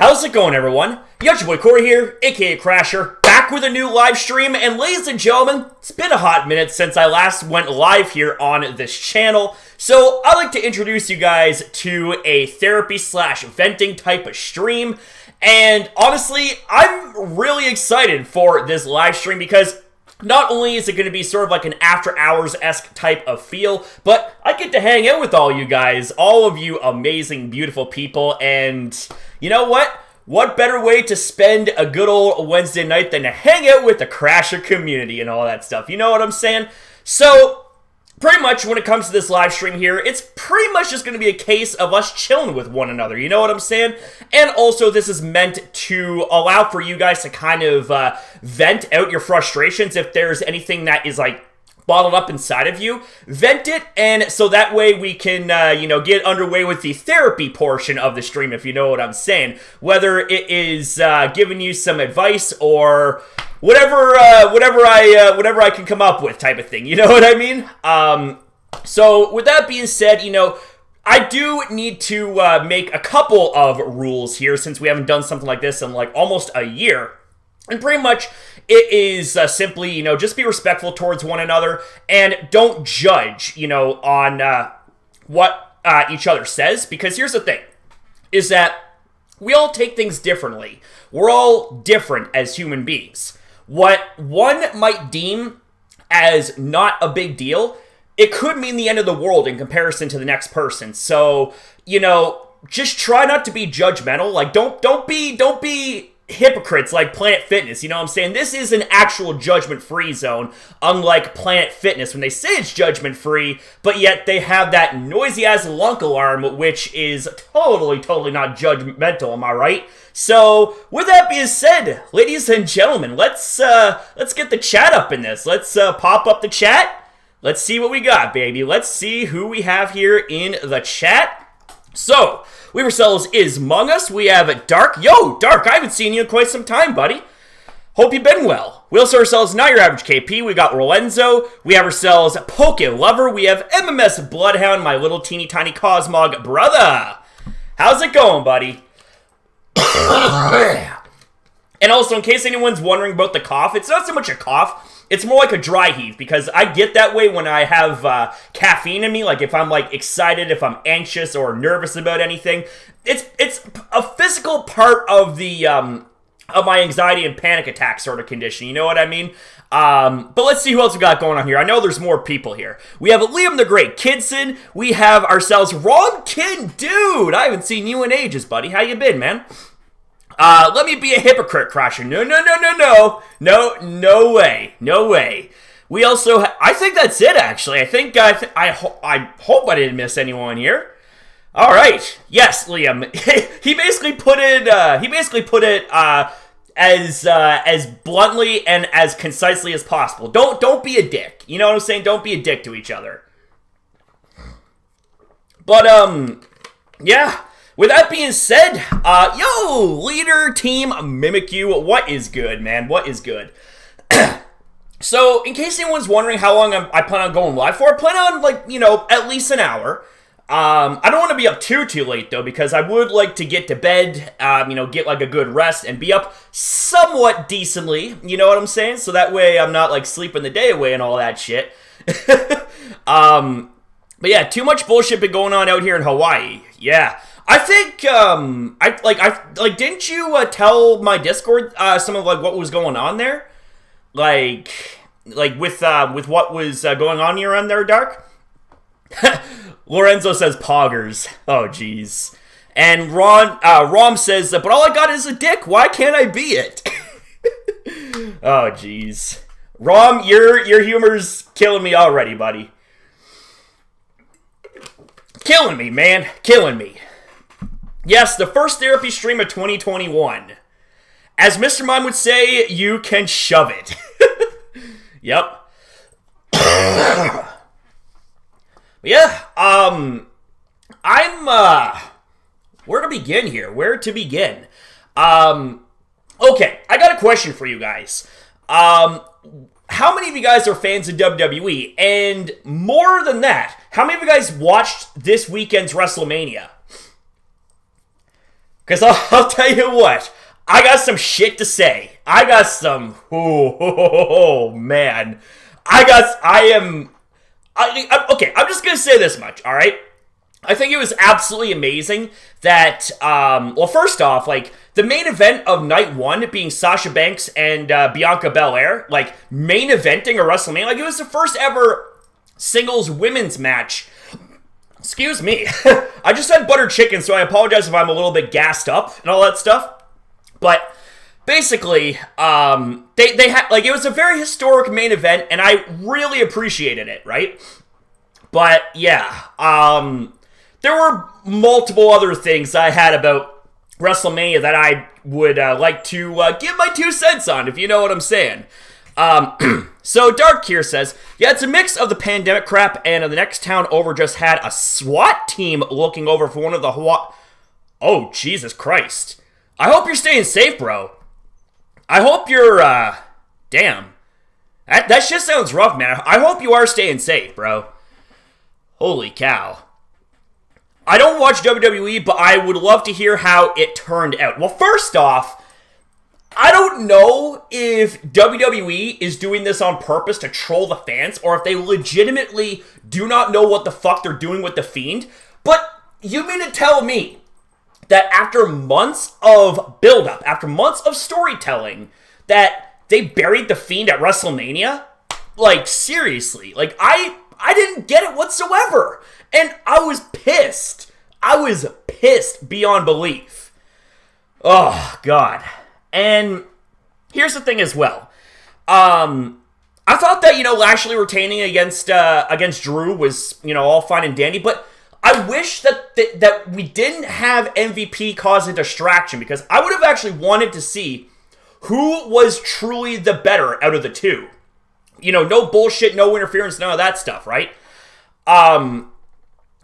How's it going, everyone? Your boy Corey here, aka Crasher, back with a new live stream, and ladies and gentlemen, it's been a hot minute since I last went live here on this channel, so I'd like to introduce you guys to a therapy/venting type of stream, and honestly, I'm really excited for this live stream because not only is it going to be sort of like an after-hours-esque type of feel, but I get to hang out with all you guys, all of you amazing, beautiful people, and you know what? What better way to spend a good old Wednesday night than to hang out with the Crasher community and all that stuff? You know what I'm saying? So, pretty much when it comes to this live stream here, it's pretty much just going to be a case of us chilling with one another. You know what I'm saying? And also, this is meant to allow for you guys to kind of vent out your frustrations if there's anything that is like bottled up inside of you, vent it, and so that way we can, get underway with the therapy portion of the stream, if you know what I'm saying. Whether it is giving you some advice or whatever I can come up with, type of thing. You know what I mean? So with that being said, I do need to make a couple of rules here since we haven't done something like this in like almost a year. And pretty much, it is simply, just be respectful towards one another and don't judge, on what each other says. Because here's the thing, is that we all take things differently. We're all different as human beings. What one might deem as not a big deal, it could mean the end of the world in comparison to the next person. So, just try not to be judgmental. Like, don't be hypocrites like Planet Fitness, you know what I'm saying? This is an actual judgment-free zone, unlike Planet Fitness when they say it's judgment-free, but yet they have that noisy-ass lunk alarm, which is totally not judgmental, am I right? So, with that being said, ladies and gentlemen, let's get the chat up in this. Let's pop up the chat. Let's see what we got, baby. Let's see who we have here in the chat. So, we ourselves is Among Us. We have Dark. Yo, Dark, I haven't seen you in quite some time, buddy. Hope you've been well. We also ourselves Not Your Average KP. We got Rolenzo. We have ourselves Poke Lover. We have MMS Bloodhound, my little teeny tiny Cosmog brother. How's it going, buddy? And also, in case anyone's wondering about the cough, it's not so much a cough. It's more like a dry heave, because I get that way when I have caffeine in me, like if I'm like excited, if I'm anxious or nervous about anything. It's a physical part of the of my anxiety and panic attack sort of condition, you know what I mean? But let's see who else we got going on here. I know there's more people here. We have Liam the Great Kidson. We have ourselves Rob Kid. Dude, I haven't seen you in ages, buddy. How you been, man? Let me be a hypocrite, Crasher. No way. We also, I think that's it, actually. I hope I didn't miss anyone here. All right. Yes, Liam. he basically put it as bluntly and as concisely as possible. Don't be a dick. You know what I'm saying? Don't be a dick to each other. But yeah. With that being said, leader team Mimic You, what is good, man? What is good? So, in case anyone's wondering how long I plan on going live for, I plan on, at least an hour. I don't want to be up too late, though, because I would like to get to bed, get, a good rest and be up somewhat decently, you know what I'm saying? So that way I'm not, sleeping the day away and all that shit. But yeah, too much bullshit been going on out here in Hawaii. Yeah. I think, didn't you tell my Discord some of what was going on there, with what was going on here on there, Dark? Lorenzo says poggers. Oh, jeez. And Rom says, but all I got is a dick. Why can't I be it? Oh, jeez. Rom, your humor's killing me already, buddy. Killing me, man. Killing me. Yes, the first therapy stream of 2021. As Mr. Mime would say, you can shove it. Yep. Yeah, where to begin here? Okay, I got a question for you guys. How many of you guys are fans of WWE? And more than that, how many of you guys watched this weekend's WrestleMania? Because I'll tell you what, I got some shit to say. I got some, man. Okay, I'm just going to say this much, all right? I think it was absolutely amazing that, well, first off, like, the main event of night one being Sasha Banks and Bianca Belair, like, main eventing a WrestleMania, like, it was the first ever singles women's match. Excuse me. I just had buttered chicken, so I apologize if I'm a little bit gassed up and all that stuff. But basically, they had, like, it was a very historic main event, and I really appreciated it, right? But, yeah, there were multiple other things I had about WrestleMania that I would like to give my 2 cents on, if you know what I'm saying. So Dark here says, yeah, it's a mix of the pandemic crap and the next town over just had a SWAT team looking over for one of the Oh, Jesus Christ. I hope you're staying safe, bro. I hope you're, damn. That shit sounds rough, man. I hope you are staying safe, bro. Holy cow. I don't watch WWE, but I would love to hear how it turned out. Well, first off, I don't know if WWE is doing this on purpose to troll the fans, or if they legitimately do not know what the fuck they're doing with The Fiend. But you mean to tell me that after months of build-up, after months of storytelling, that they buried The Fiend at WrestleMania? Like, seriously. Like, I didn't get it whatsoever. And I was pissed. I was pissed beyond belief. Oh, God. And here's the thing as well. I thought that, Lashley retaining against Drew was, all fine and dandy, but I wish that we didn't have MVP cause a distraction, because I would have actually wanted to see who was truly the better out of the two. No bullshit, no interference, none of that stuff, right? And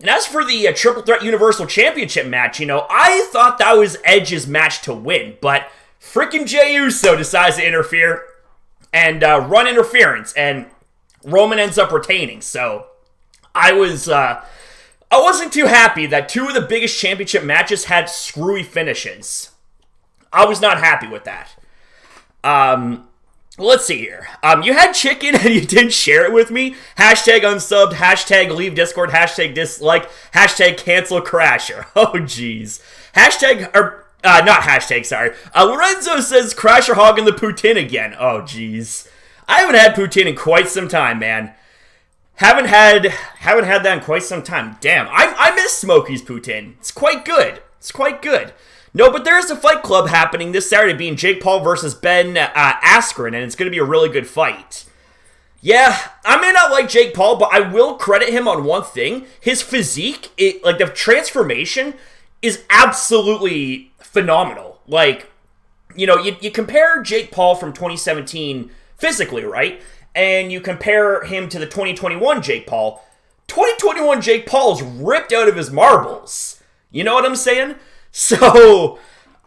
as for the Triple Threat Universal Championship match, I thought that was Edge's match to win, but freaking Jey Uso decides to interfere and run interference, and Roman ends up retaining. So I wasn't too happy that 2 of the biggest championship matches had screwy finishes. I was not happy with that. Let's see here. You had chicken and you didn't share it with me. Hashtag unsubbed, hashtag leave Discord, hashtag dislike, hashtag cancel Crasher. Oh, jeez. Hashtag, not hashtag, sorry. Lorenzo says Crasher hogging the poutine again. Oh, jeez. I haven't had poutine in quite some time, man. Haven't had that in quite some time. Damn, I miss Smokey's poutine. It's quite good. It's quite good. No, but there is a fight club happening this Saturday, being Jake Paul versus Ben Askren, and it's going to be a really good fight. Yeah, I may not like Jake Paul, but I will credit him on one thing. His physique, the transformation is absolutely phenomenal. Like, you compare Jake Paul from 2017 physically, right? And you compare him to the 2021 Jake Paul. 2021 Jake Paul is ripped out of his marbles. You know what I'm saying? So,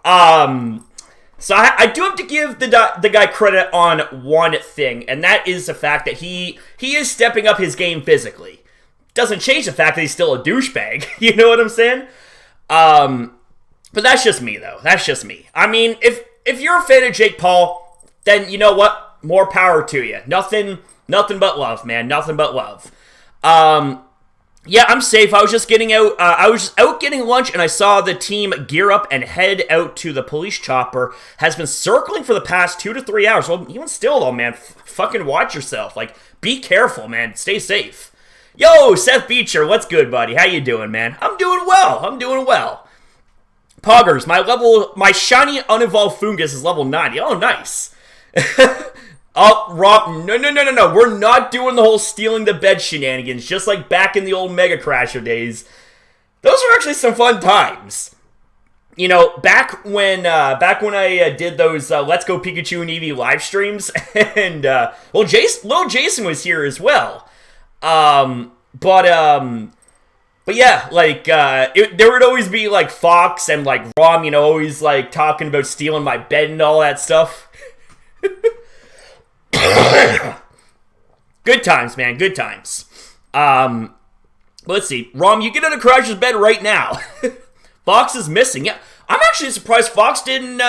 I do have to give the guy credit on one thing, and that is the fact that he is stepping up his game physically. Doesn't change the fact that he's still a douchebag. You know what I'm saying? But that's just me, though. That's just me. I mean, if you're a fan of Jake Paul, then you know what? More power to you. Nothing but love, man. Nothing but love. Yeah, I'm safe. I was just getting out. I was just out getting lunch, and I saw the team gear up and head out to the police chopper. Has been circling for the past 2 to 3 hours. Well, even still, though, man, fucking watch yourself. Like, be careful, man. Stay safe. Yo, Seth Beecher, what's good, buddy? How you doing, man? I'm doing well. Poggers, my shiny unevolved fungus is level 90. Oh, nice. Oh, Rob, no. We're not doing the whole stealing the bed shenanigans, just like back in the old Mega Crasher days. Those were actually some fun times. Back when I did those Let's Go Pikachu and Eevee live streams, and, little Jason was here as well. But yeah, like, there would always be, like, Fox and, like, Rom, always, like, talking about stealing my bed and all that stuff. Good times, man. Good times. Let's see. Rom, you get into Crasher's bed right now. Fox is missing. Yeah, I'm actually surprised Fox didn't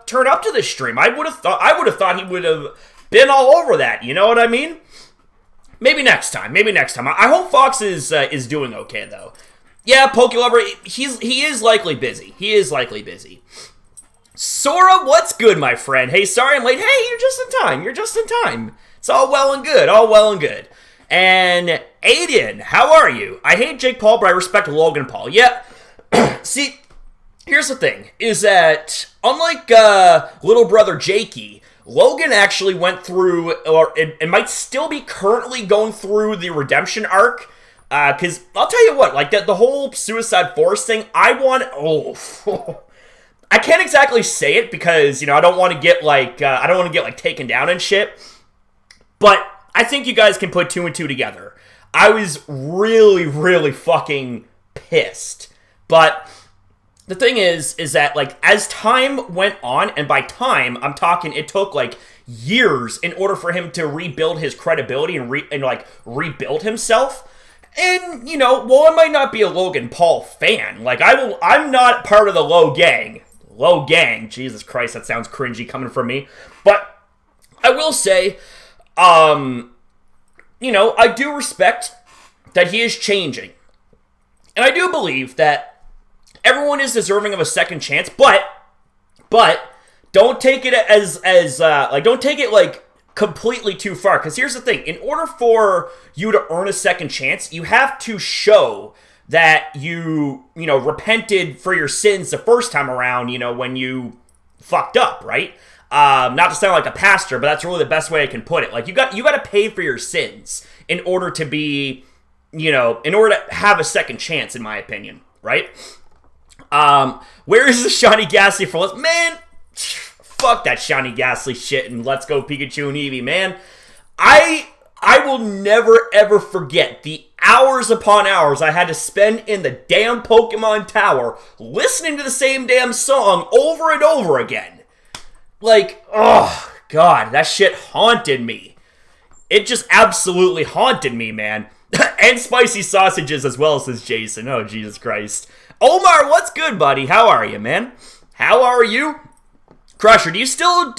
turn up to this stream. I would have thought he would have been all over that. You know what I mean? Maybe next time. I hope Fox is doing okay though. Yeah, Pokelover, he is likely busy. Sora, what's good, my friend? Hey, sorry I'm late. Hey, you're just in time. It's all well and good. And Aiden, how are you? I hate Jake Paul, but I respect Logan Paul. Yeah. See, here's the thing, is that unlike little brother Jakey, Logan actually went through, or it might still be currently going through the redemption arc. Because I'll tell you what, like the whole Suicide Forest thing, I can't exactly say it because, I don't want to get taken down and shit. But I think you guys can put two and two together. I was really, really fucking pissed. But the thing is that, like, as time went on, and by time, I'm talking it took, like, years in order for him to rebuild his credibility and rebuild himself. And, while I might not be a Logan Paul fan, like, I'm not part of the Low Gang. Low Gang, Jesus Christ, that sounds cringy coming from me. But I will say, I do respect that he is changing. And I do believe that everyone is deserving of a second chance, but don't take it don't take it completely too far. Because here's the thing: in order for you to earn a second chance, you have to show that you repented for your sins the first time around. When you fucked up, right? Not to sound like a pastor, but that's really the best way I can put it. Like you got to pay for your sins in order to be, in order to have a second chance, in my opinion, right? Where is the shiny Ghastly for? Man, fuck that shiny Ghastly shit and Let's Go Pikachu and Eevee, man. I will never ever forget the hours upon hours I had to spend in the damn Pokemon Tower listening to the same damn song over and over again. Like, oh god, that shit haunted me. It just absolutely haunted me, man. And spicy sausages as well, says Jason. Oh, Jesus Christ. Omar, what's good, buddy? How are you, man? How are you? Crusher, do you still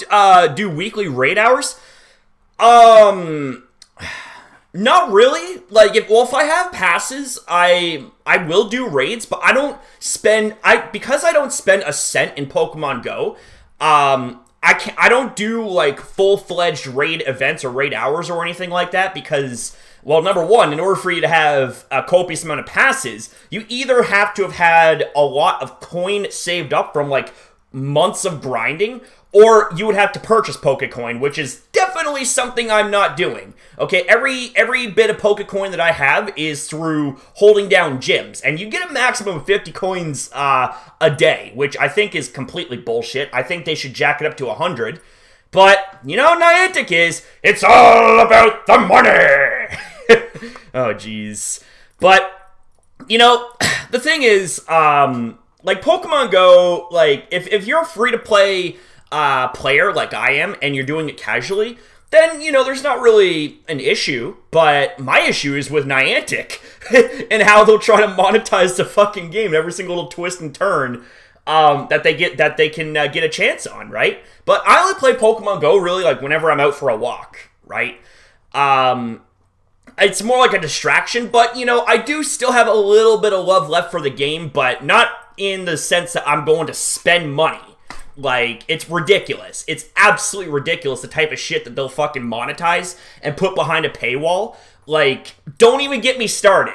do weekly raid hours? Not really. If I have passes, I will do raids, but I don't spend because I don't spend a cent in Pokemon Go. I don't do full-fledged raid events or raid hours or anything like that because, well, number one, in order for you to have a copious amount of passes, you either have to have had a lot of coin saved up from months of grinding, or you would have to purchase Pokecoin, which is definitely something I'm not doing. Okay, every bit of Pokecoin that I have is through holding down gyms, and you get a maximum of 50 coins a day, which I think is completely bullshit. I think they should jack it up to 100. But, Niantic it's all about the money! Oh, jeez. But, the thing is, Pokemon Go, if you're a free-to-play player like I am, and you're doing it casually, then, there's not really an issue. But my issue is with Niantic, and how they'll try to monetize the fucking game, every single little twist and turn that they can get a chance on, right? But I only play Pokemon Go really whenever I'm out for a walk, right? It's more like a distraction, but, I do still have a little bit of love left for the game, but not in the sense that I'm going to spend money. It's ridiculous. It's absolutely ridiculous, the type of shit that they'll fucking monetize and put behind a paywall. Don't even get me started.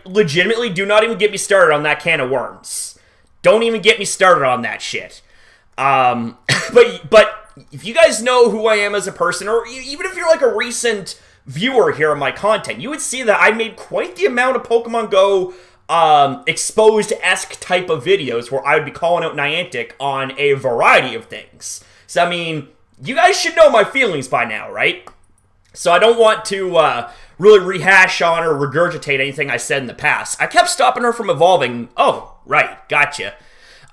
Legitimately, do not even get me started on that can of worms. Don't even get me started on that shit. But if you guys know who I am as a person, or even if you're a recent viewer here of my content, you would see that I made quite the amount of Pokemon Go exposed-esque type of videos where I would be calling out Niantic on a variety of things. So, you guys should know my feelings by now, right? So I don't want to really rehash on or regurgitate anything I said in the past. I kept stopping her from evolving. Oh, right, gotcha.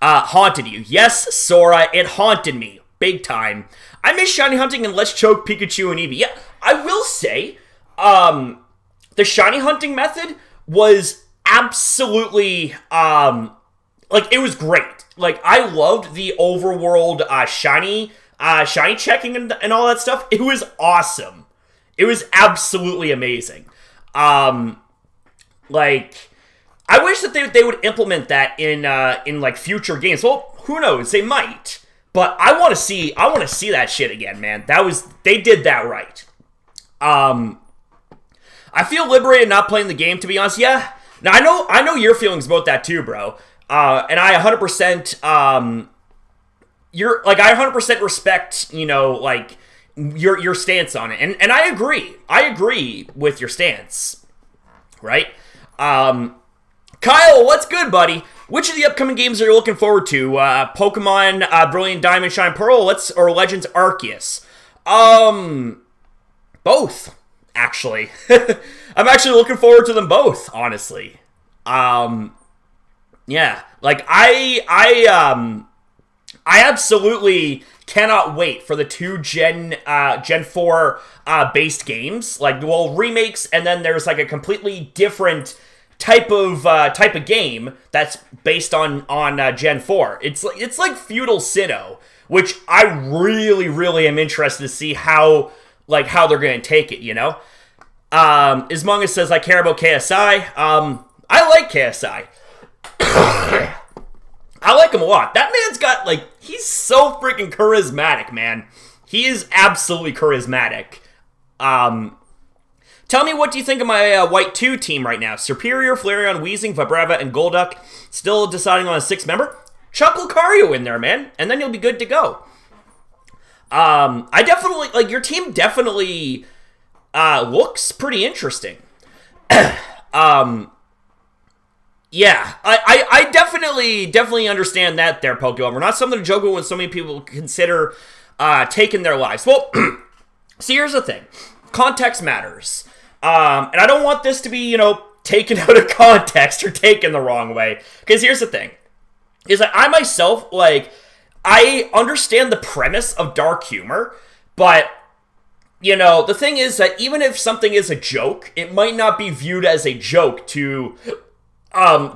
Haunted you. Yes, Sora, it haunted me. Big time. I miss shiny hunting and Let's Choke Pikachu and Eevee. Yeah, I will say, the shiny hunting method was absolutely, it was great. I loved the overworld shiny checking and all that stuff. It was awesome. It was absolutely amazing. I wish that they would implement that in like future games. Well, who knows? They might. But I want to see that shit again, man. They did that right. I feel liberated not playing the game, to be honest. Yeah. Now I know your feelings about that too, bro. And I 100% I 100% respect, your stance on it. And I agree. I agree with your stance. Right? Kyle, what's good, buddy? Which of the upcoming games are you looking forward to? Pokemon Brilliant Diamond Shine Pearl, or Legends Arceus? Both, actually. I'm actually looking forward to them both, honestly. Yeah, I absolutely cannot wait for the two Gen 4 based games, remakes, and then there's a completely different type of game that's based on Gen 4. It's like Feudal Sinnoh, which I really, really am interested to see how they're going to take it, Ismungus says, I care about KSI. I like KSI. I like him a lot. That man's got, he's so freaking charismatic, man. He is absolutely charismatic. Tell me, what do you think of my White 2 team right now? Superior, Flareon, Weezing, Vibrava, and Golduck. Still deciding on a 6th member? Chuck Lucario in there, man. And then you'll be good to go. I definitely, your team definitely looks pretty interesting. Yeah, I definitely understand that there, Pokemon. We're not something to joke with when so many people consider taking their lives. Well, see, here's the thing. Context matters. And I don't want this to be, taken out of context or taken the wrong way. Because here's the thing. Is that I myself, I understand the premise of dark humor, but, the thing is that even if something is a joke, it might not be viewed as a joke to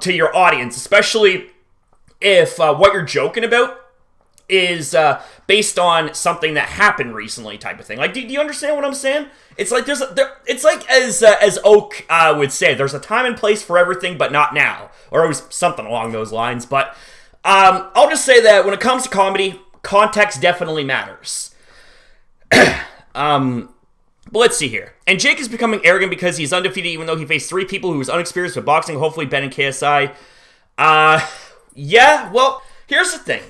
your audience, especially if what you're joking about is based on something that happened recently, type of thing. Do you understand what I'm saying? It's like it's like as Oak would say, there's a time and place for everything, but not now, or it was something along those lines. But I'll just say that when it comes to comedy, context definitely matters. But let's see here. And Jake is becoming arrogant because he's undefeated even though he faced 3 people who was unexperienced with boxing, hopefully Ben and KSI. Yeah, well, here's the thing.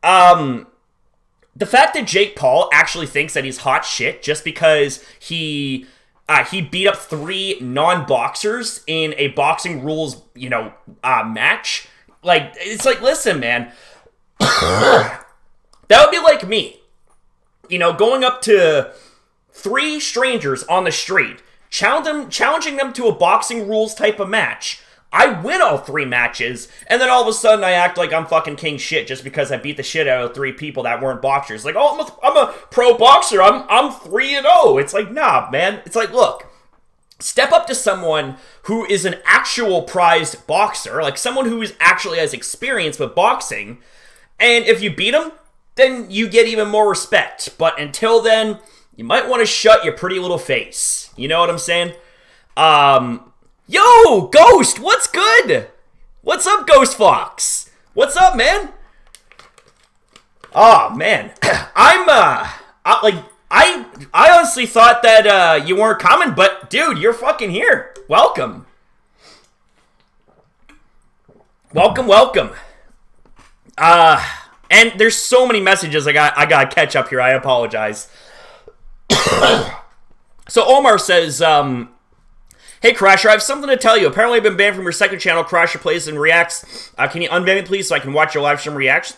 The fact that Jake Paul actually thinks that he's hot shit just because he beat up 3 non-boxers in a boxing rules, match. Listen, man. That would be like me. Going up to 3 strangers on the street, challenging them to a boxing rules type of match. I win all 3 matches, and then all of a sudden I act like I'm fucking king shit just because I beat the shit out of 3 people that weren't boxers. I'm a pro boxer. I'm 3-0. It's nah, man. It's look, step up to someone who is an actual prized boxer, someone who actually has experience with boxing, and if you beat them, then you get even more respect. But until then, you might want to shut your pretty little face. You know what I'm saying? Yo, Ghost, what's good? What's up, Ghost Fox? What's up, man? Oh, man. I honestly thought that you weren't coming, but dude, you're fucking here. Welcome. Welcome. And there's so many messages I gotta catch up here. I apologize. So Omar says, hey Crasher, I have something to tell you. Apparently I've been banned from your second channel, Crasher Plays and Reacts. Can you unban me please so I can watch your live stream reaction?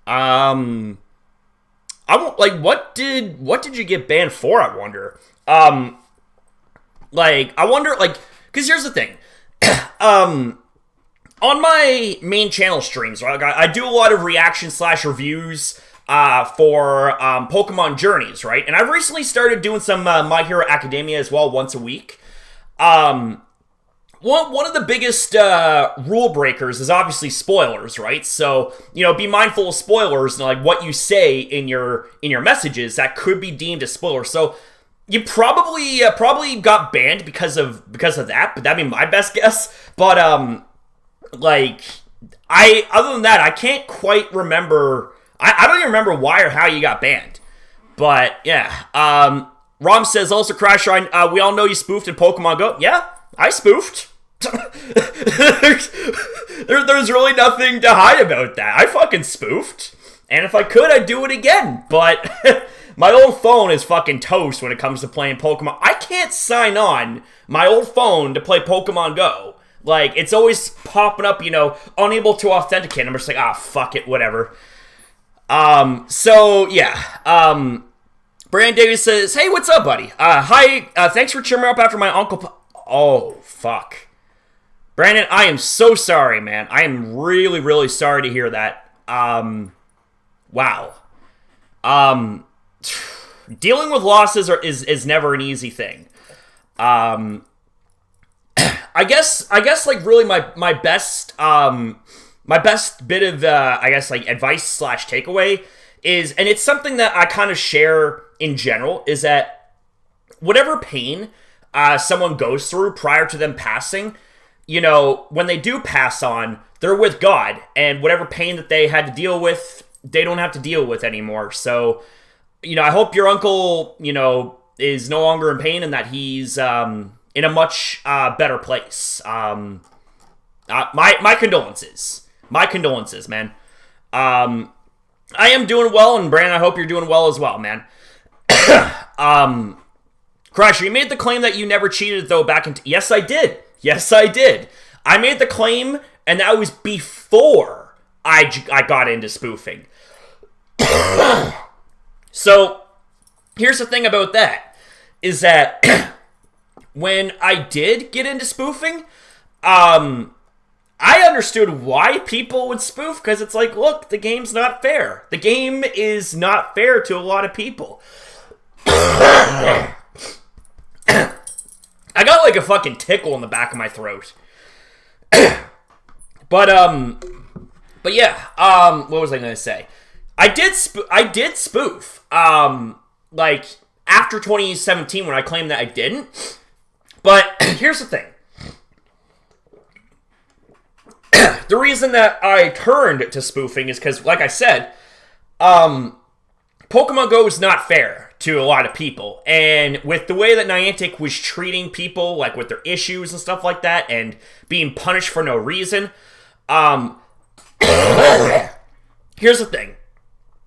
I won't, what did you get banned for, I wonder? I wonder, because here's the thing. On my main channel streams, right, I do a lot of reaction/reviews for Pokemon Journeys, right? And I've recently started doing some My Hero Academia as well once a week. one of the biggest rule breakers is obviously spoilers, right? So, be mindful of spoilers and like what you say in your messages that could be deemed a spoiler. So you probably got banned because of that, but that'd be my best guess. But other than that, I can't quite remember. I don't even remember why or how you got banned. But yeah, Rom says also, Crasher, we all know you spoofed in Pokemon Go. Yeah, I spoofed. there's really nothing to hide about that. I fucking spoofed, and if I could, I'd do it again. But my old phone is fucking toast when it comes to playing Pokemon. I can't sign on my old phone to play Pokemon Go. Like, it's always popping up, unable to authenticate. I'm just like, fuck it, whatever. So yeah. Brandon Davis says, hey, what's up, buddy? Hi, thanks for cheering me up after my uncle. Oh, fuck. Brandon, I am so sorry, man. I am really, really sorry to hear that. Wow. Dealing with losses is never an easy thing. I guess like really my best bit of advice / takeaway is, and it's something that I kind of share in general, is that whatever pain someone goes through prior to them passing, when they do pass on, they're with God, and whatever pain that they had to deal with, they don't have to deal with anymore. So, I hope your uncle, is no longer in pain and that he's in a much better place. My condolences. My condolences, man. I am doing well, and Brandon, I hope you're doing well as well, man. Crasher, you made the claim that you never cheated, though, back in... Yes, I did. Yes, I did. I made the claim, and that was before I got into spoofing. So, here's the thing about that, is that when I did get into spoofing, I understood why people would spoof, because it's like, look, the game's not fair. The game is not fair to a lot of people. I got like a fucking tickle in the back of my throat. But yeah, what was I gonna say? I did spoof. Like after 2017 when I claimed that I didn't. But here's the thing. The reason that I turned to spoofing is because, like I said, Pokemon Go is not fair to a lot of people. And with the way that Niantic was treating people, like with their issues and stuff like that, and being punished for no reason, here's the thing,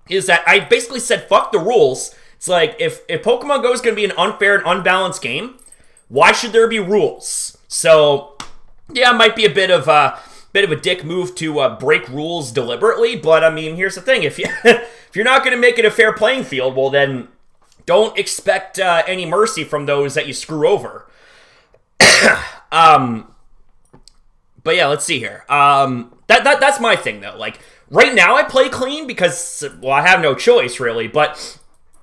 is that I basically said, fuck the rules. It's like, if Pokemon Go is going to be an unfair and unbalanced game, why should there be rules? So, yeah, it might be a bit of a dick move to break rules deliberately, but I mean, here's the thing: if you're not going to make it a fair playing field, well, then don't expect any mercy from those that you screw over. But yeah, let's see here. That's my thing though. Like right now, I play clean because, well, I have no choice really, but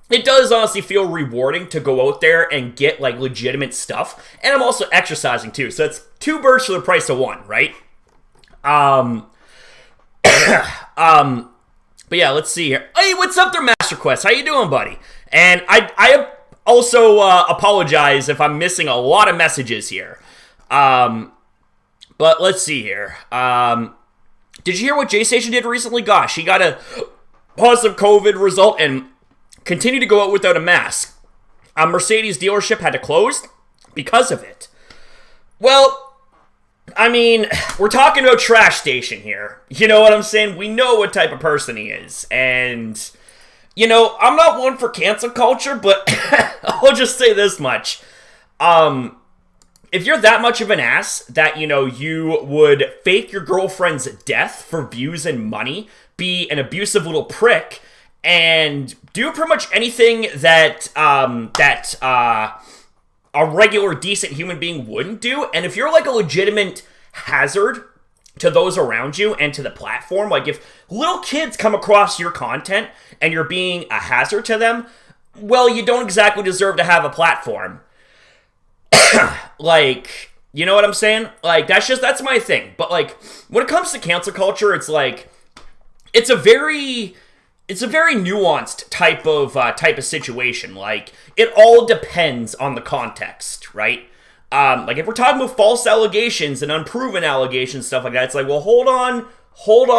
it does honestly feel rewarding to go out there and get like legitimate stuff, and I'm also exercising too, so it's 2 birds for the price of 1, right? But yeah, let's see here. Hey, what's up there, Master Quest? How you doing, buddy? And I also apologize if I'm missing a lot of messages here. But let's see here. Did you hear what J-Station did recently? Gosh, he got a positive COVID result and continued to go out without a mask. A Mercedes dealership had to close because of it. Well, I mean, we're talking about Trash Station here. You know what I'm saying? We know what type of person he is. And, I'm not one for cancel culture, but I'll just say this much. If you're that much of an ass that, you would fake your girlfriend's death for views and money, be an abusive little prick, and do pretty much anything that a regular, decent human being wouldn't do, and if you're like a legitimate hazard to those around you and to the platform, like if little kids come across your content and you're being a hazard to them, well, you don't exactly deserve to have a platform. Like, You know what I'm saying? Like, that's my thing. But, like, when it comes to cancel culture, it's like, it's a very nuanced type of situation. Like, it all depends on the context, right? Like, if we're talking about false allegations and unproven allegations, stuff like that, it's like, well, hold on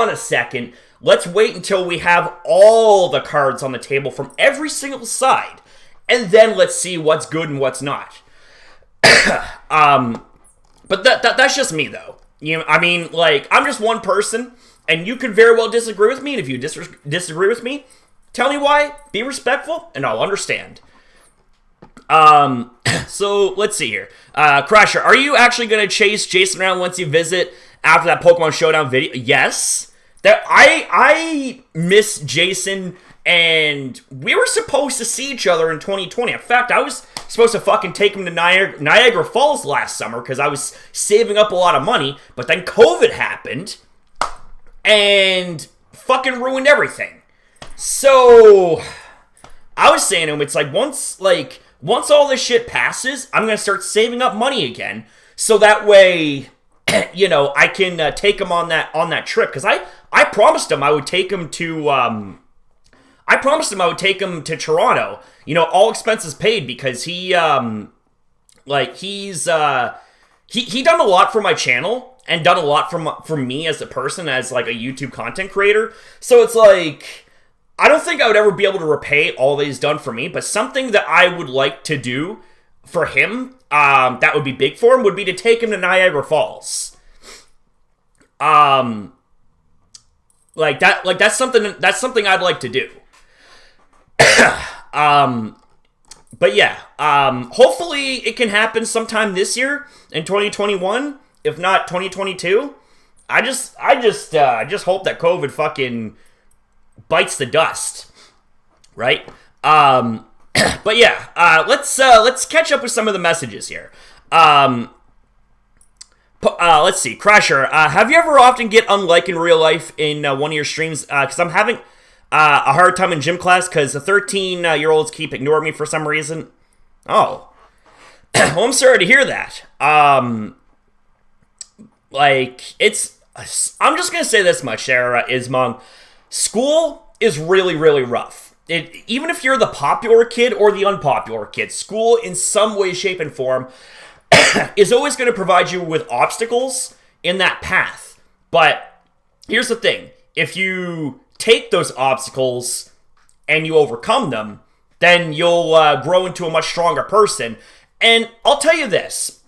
a second. Let's wait until we have all the cards on the table from every single side, and then let's see what's good and what's not. But that's just me, though. You know, I mean, like, I'm just one person, and you could very well disagree with me, and if you disagree with me, tell me why, be respectful, and I'll understand. So, let's see here. Crasher, are you actually going to chase Jason around once you visit after that Pokemon Showdown video? Yes. I miss Jason, and we were supposed to see each other in 2020. In fact, I was supposed to fucking take him to Niagara Falls last summer because I was saving up a lot of money, but then COVID happened and fucking ruined everything. So I was saying to him, it's like once all this shit passes, I'm gonna start saving up money again, so that way, you know, I can take him on that trip, because I promised him I would take him to Toronto, you know, all expenses paid, because he's done a lot for my channel and done a lot for me as a person, as like a YouTube content creator. So it's like, I don't think I would ever be able to repay all that he's done for me, but something that I would like to do for him, that would be big for him, would be to take him to Niagara Falls. That's something I'd like to do. But yeah, hopefully it can happen sometime this year in 2021, if not 2022. I just hope that COVID fucking bites the dust, right? But yeah, let's catch up with some of the messages here. Let's see, Crasher, have you ever often get unliked in real life in one of your streams? Because I'm having a hard time in gym class because the 13-year-olds keep ignoring me for some reason. Oh. Well, I'm sorry to hear that. I'm just going to say this much, Sarah Ismong. School is really, really rough. Even if you're the popular kid or the unpopular kid, school in some way, shape, and form is always going to provide you with obstacles in that path. But here's the thing. If you take those obstacles and you overcome them, then you'll grow into a much stronger person. And I'll tell you this,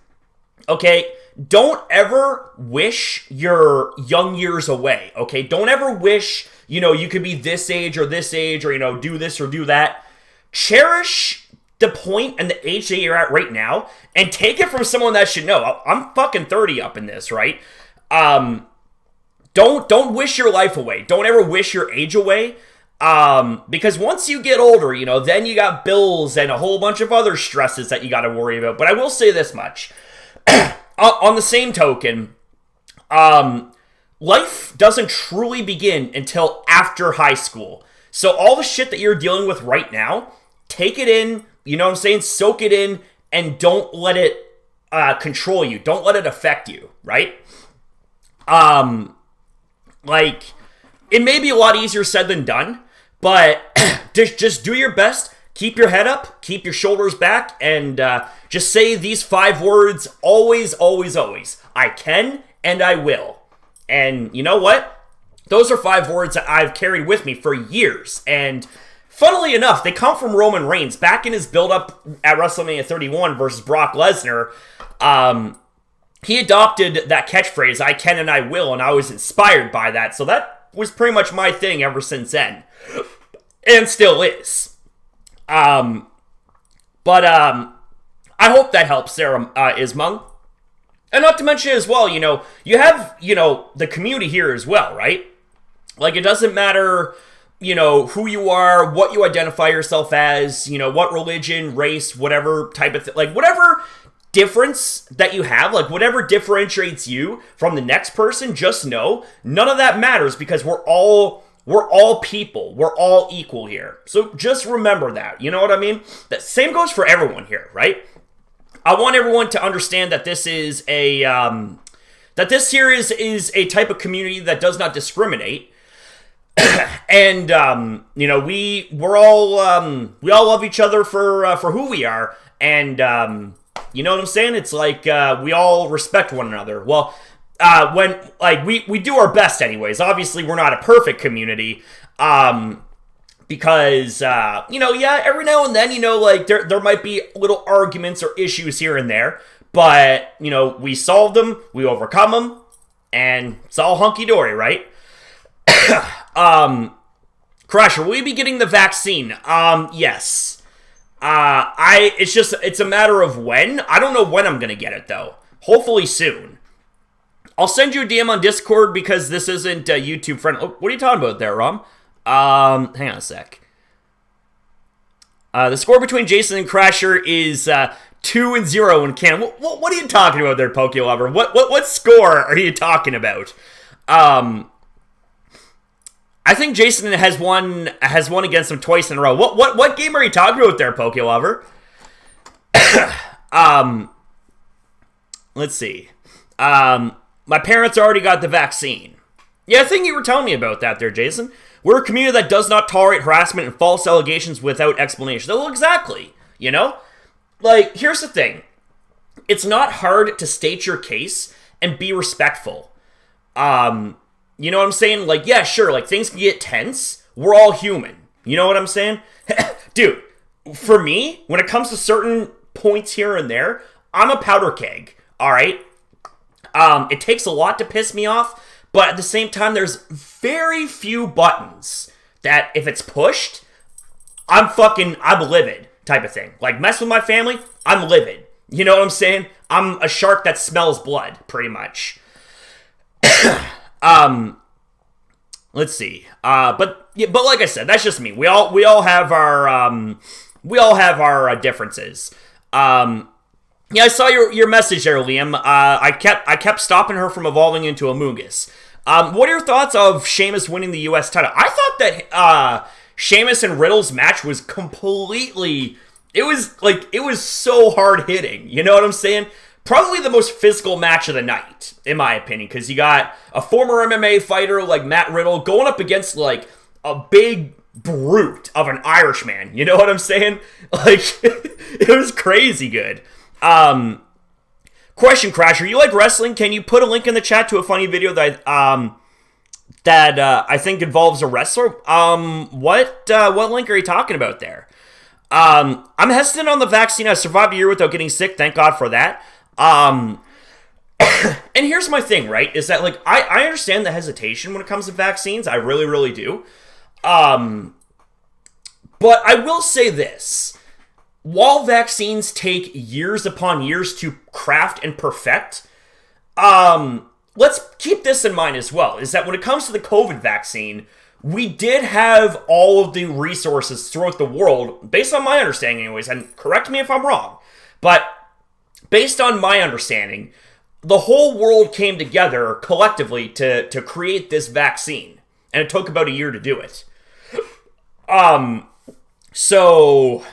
okay? Don't ever wish your young years away, okay? Don't ever wish, you could be this age, or, do this or do that. Cherish the point and the age that you're at right now, and take it from someone that should know. I'm fucking 30 up in this, right? Don't wish your life away. Don't ever wish your age away. Because once you get older, then you got bills and a whole bunch of other stresses that you got to worry about. But I will say this much. On the same token, life doesn't truly begin until after high school. So all the shit that you're dealing with right now, take it in, soak it in, and don't let it control you. Don't let it affect you, right? It may be a lot easier said than done, but just do your best. Keep your head up, keep your shoulders back, and just say these 5 words always, always, always. I can and I will. And you know what? Those are 5 words that I've carried with me for years. And funnily enough, they come from Roman Reigns. Back in his build-up at WrestleMania 31 versus Brock Lesnar, he adopted that catchphrase, I can and I will, and I was inspired by that. So that was pretty much my thing ever since then. And still is. I hope that helps, Sarah Ismung. And not to mention as well, you have, the community here as well, right? Like, it doesn't matter, who you are, what you identify yourself as, what religion, race, whatever type of thing, like, whatever difference that you have, like, whatever differentiates you from the next person, just know, none of that matters, because we're all people. We're all equal here. So just remember that. You know what I mean? The same goes for everyone here, right? I want everyone to understand that this is a that this series is a type of community that does not discriminate. And we all love each other for who we are, and you know what I'm saying? It's like we all respect one another. Well, when like we do our best anyways. Obviously, we're not a perfect community, because every now and then like there might be little arguments or issues here and there, but we solve them, we overcome them, and it's all hunky dory, right? Crasher, will you be getting the vaccine? Yes. It's a matter of when. I don't know when I'm gonna get it though. Hopefully soon. I'll send you a DM on Discord because this isn't YouTube friendly. Oh, what are you talking about there, Rom? Hang on a sec. The score between Jason and Crasher is 2-0 in Canada. What are you talking about there, Poke Lover? What score are you talking about? I think Jason has won against him twice in a row. What game are you talking about there, Poke Lover? Let's see. My parents already got the vaccine. Yeah, I think you were telling me about that there, Jason. We're a community that does not tolerate harassment and false allegations without explanation. Well, exactly. Like, here's the thing. It's not hard to state your case and be respectful. You know what I'm saying? Like, yeah, sure, like, things can get tense. We're all human. You know what I'm saying? Dude, for me, when it comes to certain points here and there, I'm a powder keg, all right? It takes a lot to piss me off, but at the same time, there's very few buttons that, if it's pushed, I'm livid type of thing. Like, mess with my family, I'm livid. You know what I'm saying? I'm a shark that smells blood, pretty much. Let's see. But like I said, that's just me. We all have our differences. Yeah, I saw your message there, Liam. I kept stopping her from evolving into a Mungus. What are your thoughts of Sheamus winning the U.S. title? I thought that Sheamus and Riddle's match was completely. It was so hard hitting. You know what I'm saying? Probably the most physical match of the night, in my opinion, because you got a former MMA fighter like Matt Riddle going up against like a big brute of an Irishman. You know what I'm saying? Like, it was crazy good. Question, Crasher, you like wrestling? Can you put a link in the chat to a funny video that I think involves a wrestler? What link are you talking about there? I'm hesitant on the vaccine. I survived a year without getting sick. Thank God for that. And here's my thing, right? Is that, like, I understand the hesitation when it comes to vaccines. I really, really do. But I will say this. While vaccines take years upon years to craft and perfect, let's keep this in mind as well, is that when it comes to the COVID vaccine, we did have all of the resources throughout the world, based on my understanding anyways, and correct me if I'm wrong, but based on my understanding, the whole world came together collectively to create this vaccine, and it took about a year to do it. So,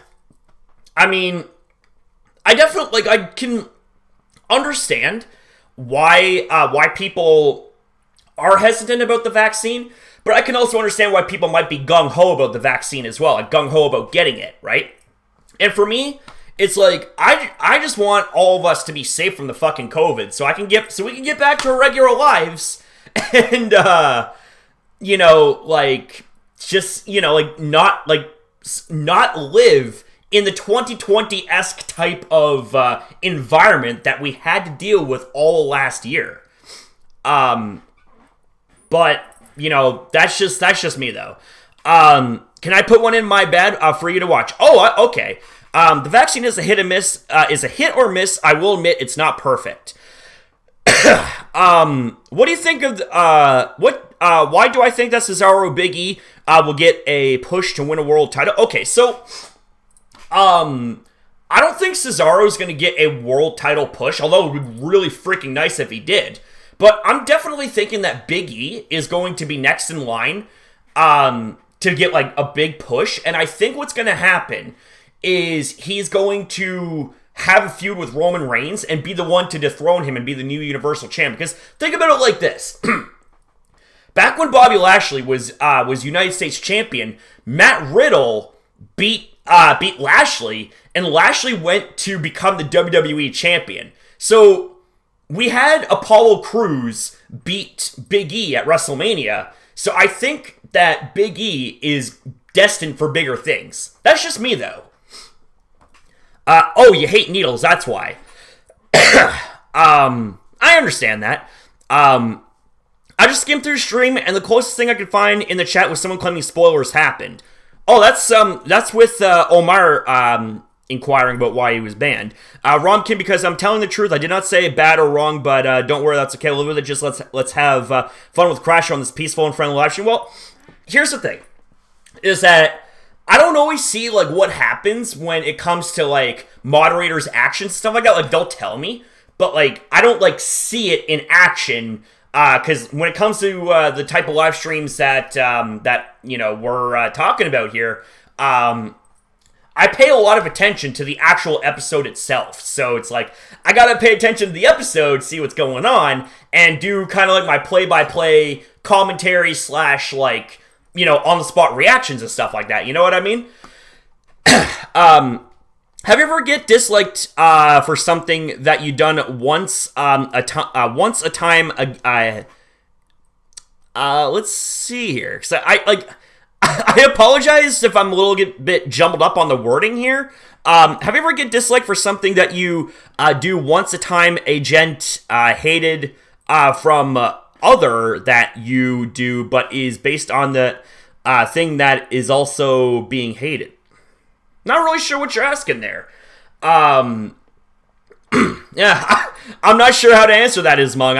I mean, I definitely, like, I can understand why people are hesitant about the vaccine, but I can also understand why people might be gung-ho about the vaccine as well, like gung-ho about getting it, right? And for me, it's like, I just want all of us to be safe from the fucking COVID, so we can get back to our regular lives, and, not live in the 2020-esque type of environment that we had to deal with all last year. But, that's just me, though. Can I put one in my bed for you to watch? Oh, okay. The vaccine is a hit and miss. Is a hit or miss. I will admit it's not perfect. What do you think of why do I think that Cesaro Big E will get a push to win a world title? Okay, so I don't think Cesaro's going to get a world title push, although it would be really freaking nice if he did. But I'm definitely thinking that Big E is going to be next in line to get like a big push, and I think what's going to happen is he's going to have a feud with Roman Reigns and be the one to dethrone him and be the new Universal Champ. Because think about it like this. Back when Bobby Lashley was United States Champion, Matt Riddle beat Lashley, and Lashley went to become the WWE Champion. So we had Apollo Crews beat Big E at WrestleMania. So I think that Big E is destined for bigger things. That's just me, though. Oh, you hate needles, that's why. I understand that. I just skimmed through the stream, and the closest thing I could find in the chat was someone claiming spoilers happened. Oh, that's with Omar inquiring about why he was banned. Romkin, because I'm telling the truth, I did not say bad or wrong, but don't worry, that's okay. We'll live with it. Just let's have fun with Crasher on this peaceful and friendly live stream. Well, here's the thing, is that I don't always see, like, what happens when it comes to, like, moderators' actions and stuff like that. Like, they'll tell me, but, like, I don't, like, see it in action, because when it comes to the type of live streams that we're talking about here, I pay a lot of attention to the actual episode itself. So it's like, I gotta pay attention to the episode, see what's going on, and do kind of like my play-by-play commentary / like, on-the-spot reactions and stuff like that. You know what I mean? Have you ever get disliked for something that you done once a time? Let's see here, because I apologize if I'm a little bit jumbled up on the wording here. Have you ever get disliked for something that you do once a time a gent hated from other that you do, but is based on the thing that is also being hated? Not really sure what you're asking there. Yeah, I'm not sure how to answer that, Ismung.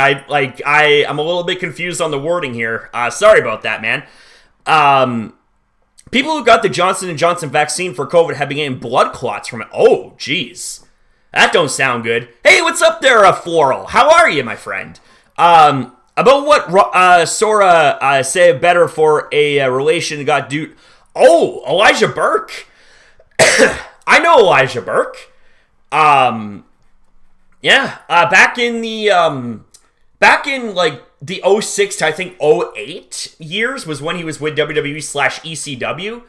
I'm a little bit confused on the wording here. Sorry about that, man. People who got the Johnson & Johnson vaccine for COVID have been getting blood clots from it. Oh, jeez. That don't sound good. Hey, what's up there, Floral? How are you, my friend? About what Sora said better for a relation got dude. Oh, Elijah Burke. I know Elijah Burke. Yeah, back in like the 06 to I think 08 years was when he was with WWE / ECW.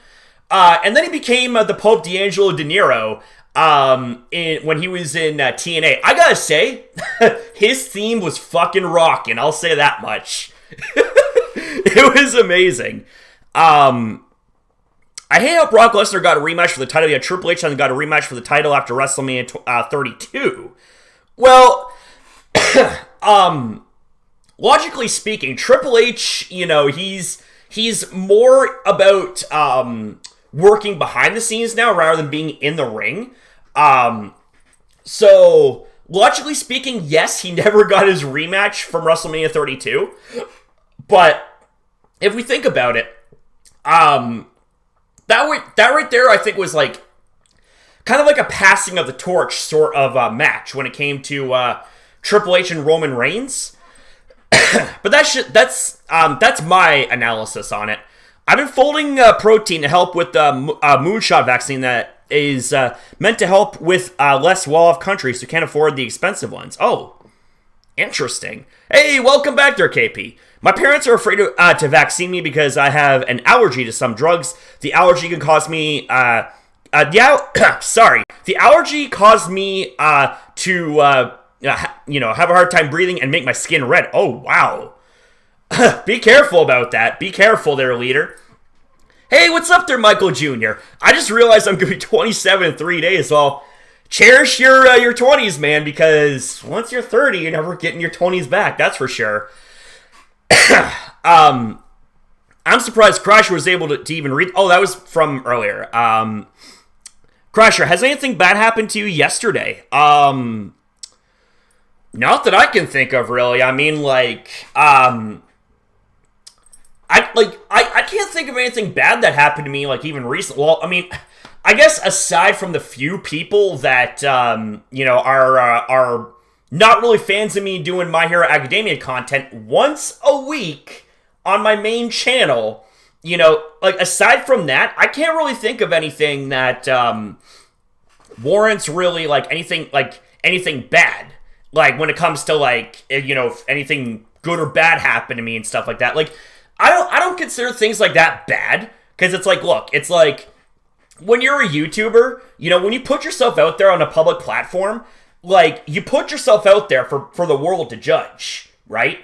And then he became the Pope D'Angelo De Niro when he was in TNA. I gotta say, his theme was fucking rockin', I'll say that much. It was amazing. I hate how Brock Lesnar got a rematch for the title. Yeah, Triple H got a rematch for the title after WrestleMania 32. Well, logically speaking, Triple H, he's more about working behind the scenes now rather than being in the ring. So, logically speaking, yes, he never got his rematch from WrestleMania 32. But if we think about it, that right there, I think, was like kind of like a passing of the torch sort of match when it came to Triple H and Roman Reigns. But that's my analysis on it. I've been folding protein to help with the moonshot vaccine that is meant to help with less well-off countries who can't afford the expensive ones. Oh, interesting. Hey, welcome back there, KP. My parents are afraid to vaccine me because I have an allergy to some drugs. The allergy can cause me... The allergy caused me to have a hard time breathing and make my skin red. Oh, wow. Be careful about that. Be careful there, leader. Hey, what's up there, Michael Jr.? I just realized I'm going to be 27 in 3 days. Well, cherish your 20s, man, because once you're 30, you're never getting your 20s back. That's for sure. I'm surprised Crasher was able to even read. Oh, that was from earlier. Crasher, has anything bad happened to you yesterday? Not that I can think of, really. I mean, I can't think of anything bad that happened to me, like, even recently. Well, I mean, I guess aside from the few people that, are not really fans of me doing My Hero Academia content once a week on my main channel, aside from that, I can't really think of anything that warrants really like anything bad. Like when it comes to like, you know, if anything good or bad happened to me and stuff like that. Like I don't consider things like that bad, because it's like, look, it's like when you're a YouTuber, you know, when you put yourself out there on a public platform, like you put yourself out there for the world to judge, right?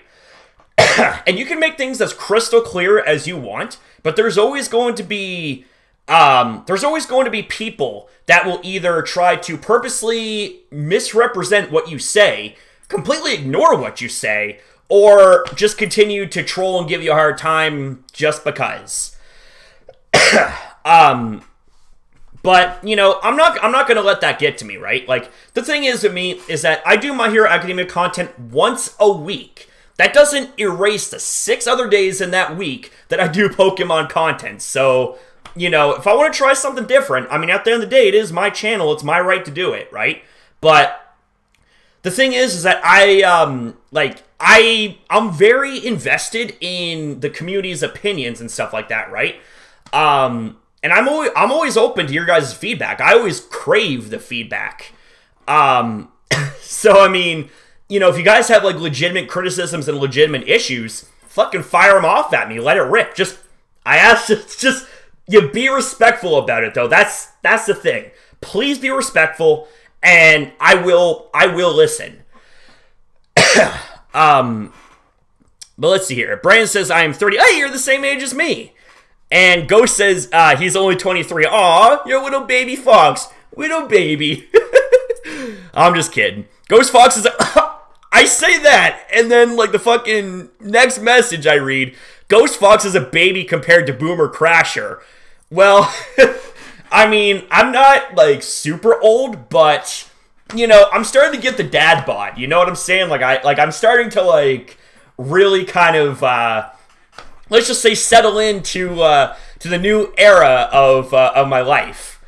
And you can make things as crystal clear as you want, but there's always going to be people that will either try to purposely misrepresent what you say, completely ignore what you say, or just continue to troll and give you a hard time just because. But, you know, I'm not going to let that get to me, right? Like, the thing is with me is that I do My Hero Academia content once a week. That doesn't erase the 6 other days in that week that I do Pokemon content. So, you know, if I want to try something different, I mean, at the end of the day, it is my channel. It's my right to do it, right? But the thing is that I'm very invested in the community's opinions and stuff like that, right? And I'm always open to your guys' feedback. I always crave the feedback. So, I mean, you know, if you guys have, like, legitimate criticisms and legitimate issues, fucking fire them off at me. Let it rip. You be respectful about it, though. That's the thing. Please be respectful, and I will listen. But let's see here. Brandon says, I am 30. Hey, you're the same age as me. And Ghost says, he's only 23. Aw, you're a little baby fox. Little baby. I'm just kidding. Ghost Fox is I say that, and then, like, the fucking next message I read, Ghost Fox is a baby compared to Boomer Crasher. Well, I mean, I'm not, like, super old, but, you know, I'm starting to get the dad bod. You know what I'm saying? I'm starting to, like, really kind of, let's just say settle into to the new era of my life.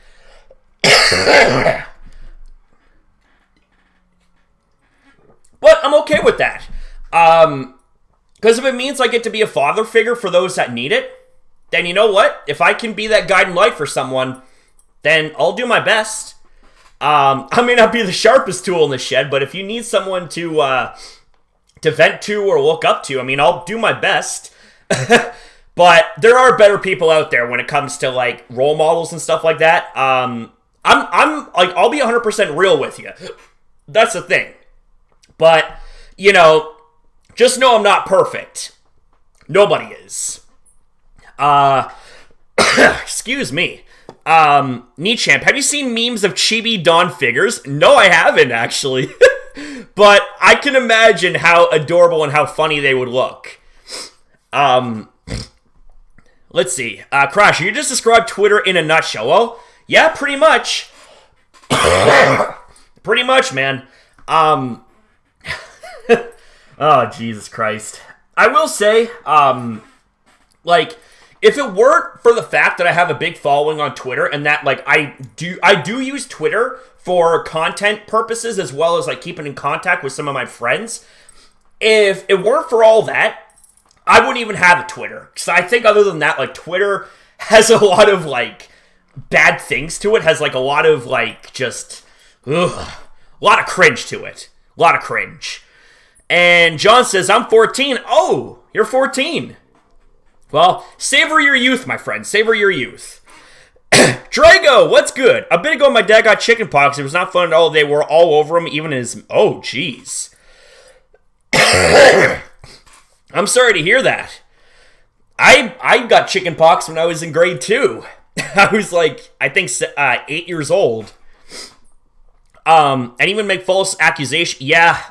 But I'm okay with that. Because if it means I get to be a father figure for those that need it, then you know what? If I can be that guiding light for someone, then I'll do my best. I may not be the sharpest tool in the shed, but if you need someone to vent to or look up to, I mean, I'll do my best. But there are better people out there when it comes to, like, role models and stuff like that. I'm like, I'll be 100% real with you. That's the thing. But, you know, just know I'm not perfect. Nobody is. Excuse me. Nichamp, have you seen memes of Chibi Dawn figures? No, I haven't, actually. But I can imagine how adorable and how funny they would look. Let's see. Crasher, you just described Twitter in a nutshell. Well, yeah, pretty much. Pretty much, man. Oh, Jesus Christ. I will say, like, if it weren't for the fact that I have a big following on Twitter and that, like, I do use Twitter for content purposes as well as, like, keeping in contact with some of my friends, if it weren't for all that, I wouldn't even have a Twitter. Because I think other than that, like, Twitter has a lot of, like, bad things to it. Has, like, a lot of, like, just, a lot of cringe to it. A lot of cringe. And John says, I'm 14. Oh, you're 14. Well, savor your youth, my friend. Savor your youth. Drago, what's good? A bit ago, my dad got chickenpox. It was not fun at all. They were all over him, even his... Oh, jeez. I'm sorry to hear that. I got chickenpox when I was in grade 2. I was like, I think 8 years old. And even make false accusation. Yeah.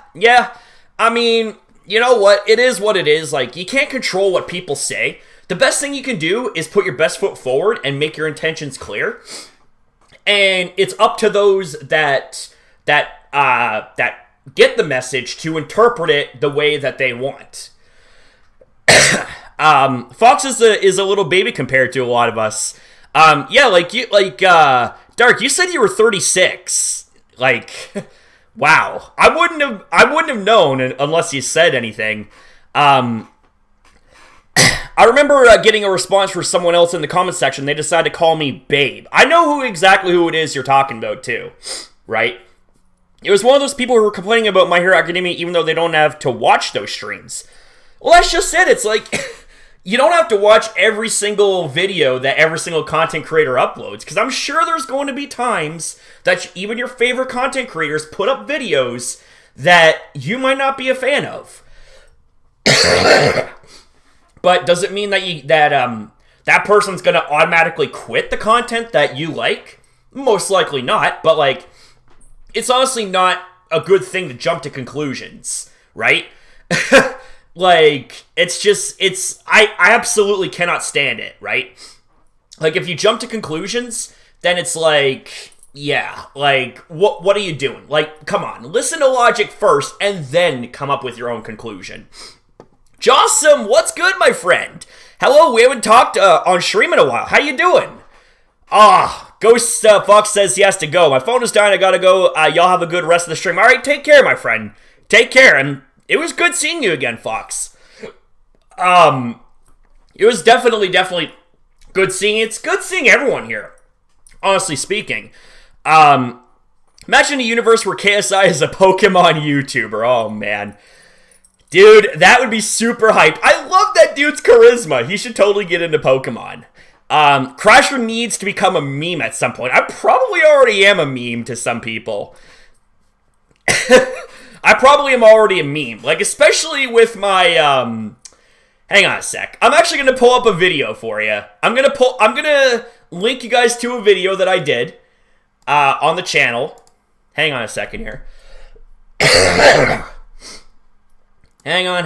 I mean, you know what? It is what it is. Like, you can't control what people say. The best thing you can do is put your best foot forward and make your intentions clear. And it's up to those that get the message to interpret it the way that they want. Fox is a little baby compared to a lot of us. Dark, you said you were 36. Like, wow. I wouldn't have known unless you said anything. I remember getting a response from someone else in the comment section. They decided to call me Babe. I know exactly who it is you're talking about too, right? It was one of those people who were complaining about My Hero Academia even though they don't have to watch those streams. Well, that's just it. It's like, you don't have to watch every single video that every single content creator uploads, because I'm sure there's going to be times that even your favorite content creators put up videos that you might not be a fan of. But does it mean that that person's going to automatically quit the content that you like? Most likely not, but like, it's honestly not a good thing to jump to conclusions, right? Like, I absolutely cannot stand it, right? Like, if you jump to conclusions, then it's like, yeah, like, what are you doing? Like, come on, listen to logic first, and then come up with your own conclusion. Jossum, what's good, my friend? Hello, we haven't talked on stream in a while. How you doing? Ghost Fox says he has to go. My phone is dying, I gotta go. Y'all have a good rest of the stream. Alright, take care, my friend. Take care, and it was good seeing you again, Fox. It was definitely good seeing you. It's good seeing everyone here, honestly speaking. Imagine a universe where KSI is a Pokemon YouTuber. Oh, man. Dude, that would be super hyped. I love that dude's charisma. He should totally get into Pokemon. Crasher needs to become a meme at some point. I probably already am a meme to some people. I probably am already a meme. Like, especially with my, hang on a sec. I'm actually going to pull up a video for you. I'm going to link you guys to a video that I did, on the channel. Hang on a second here. Hang on.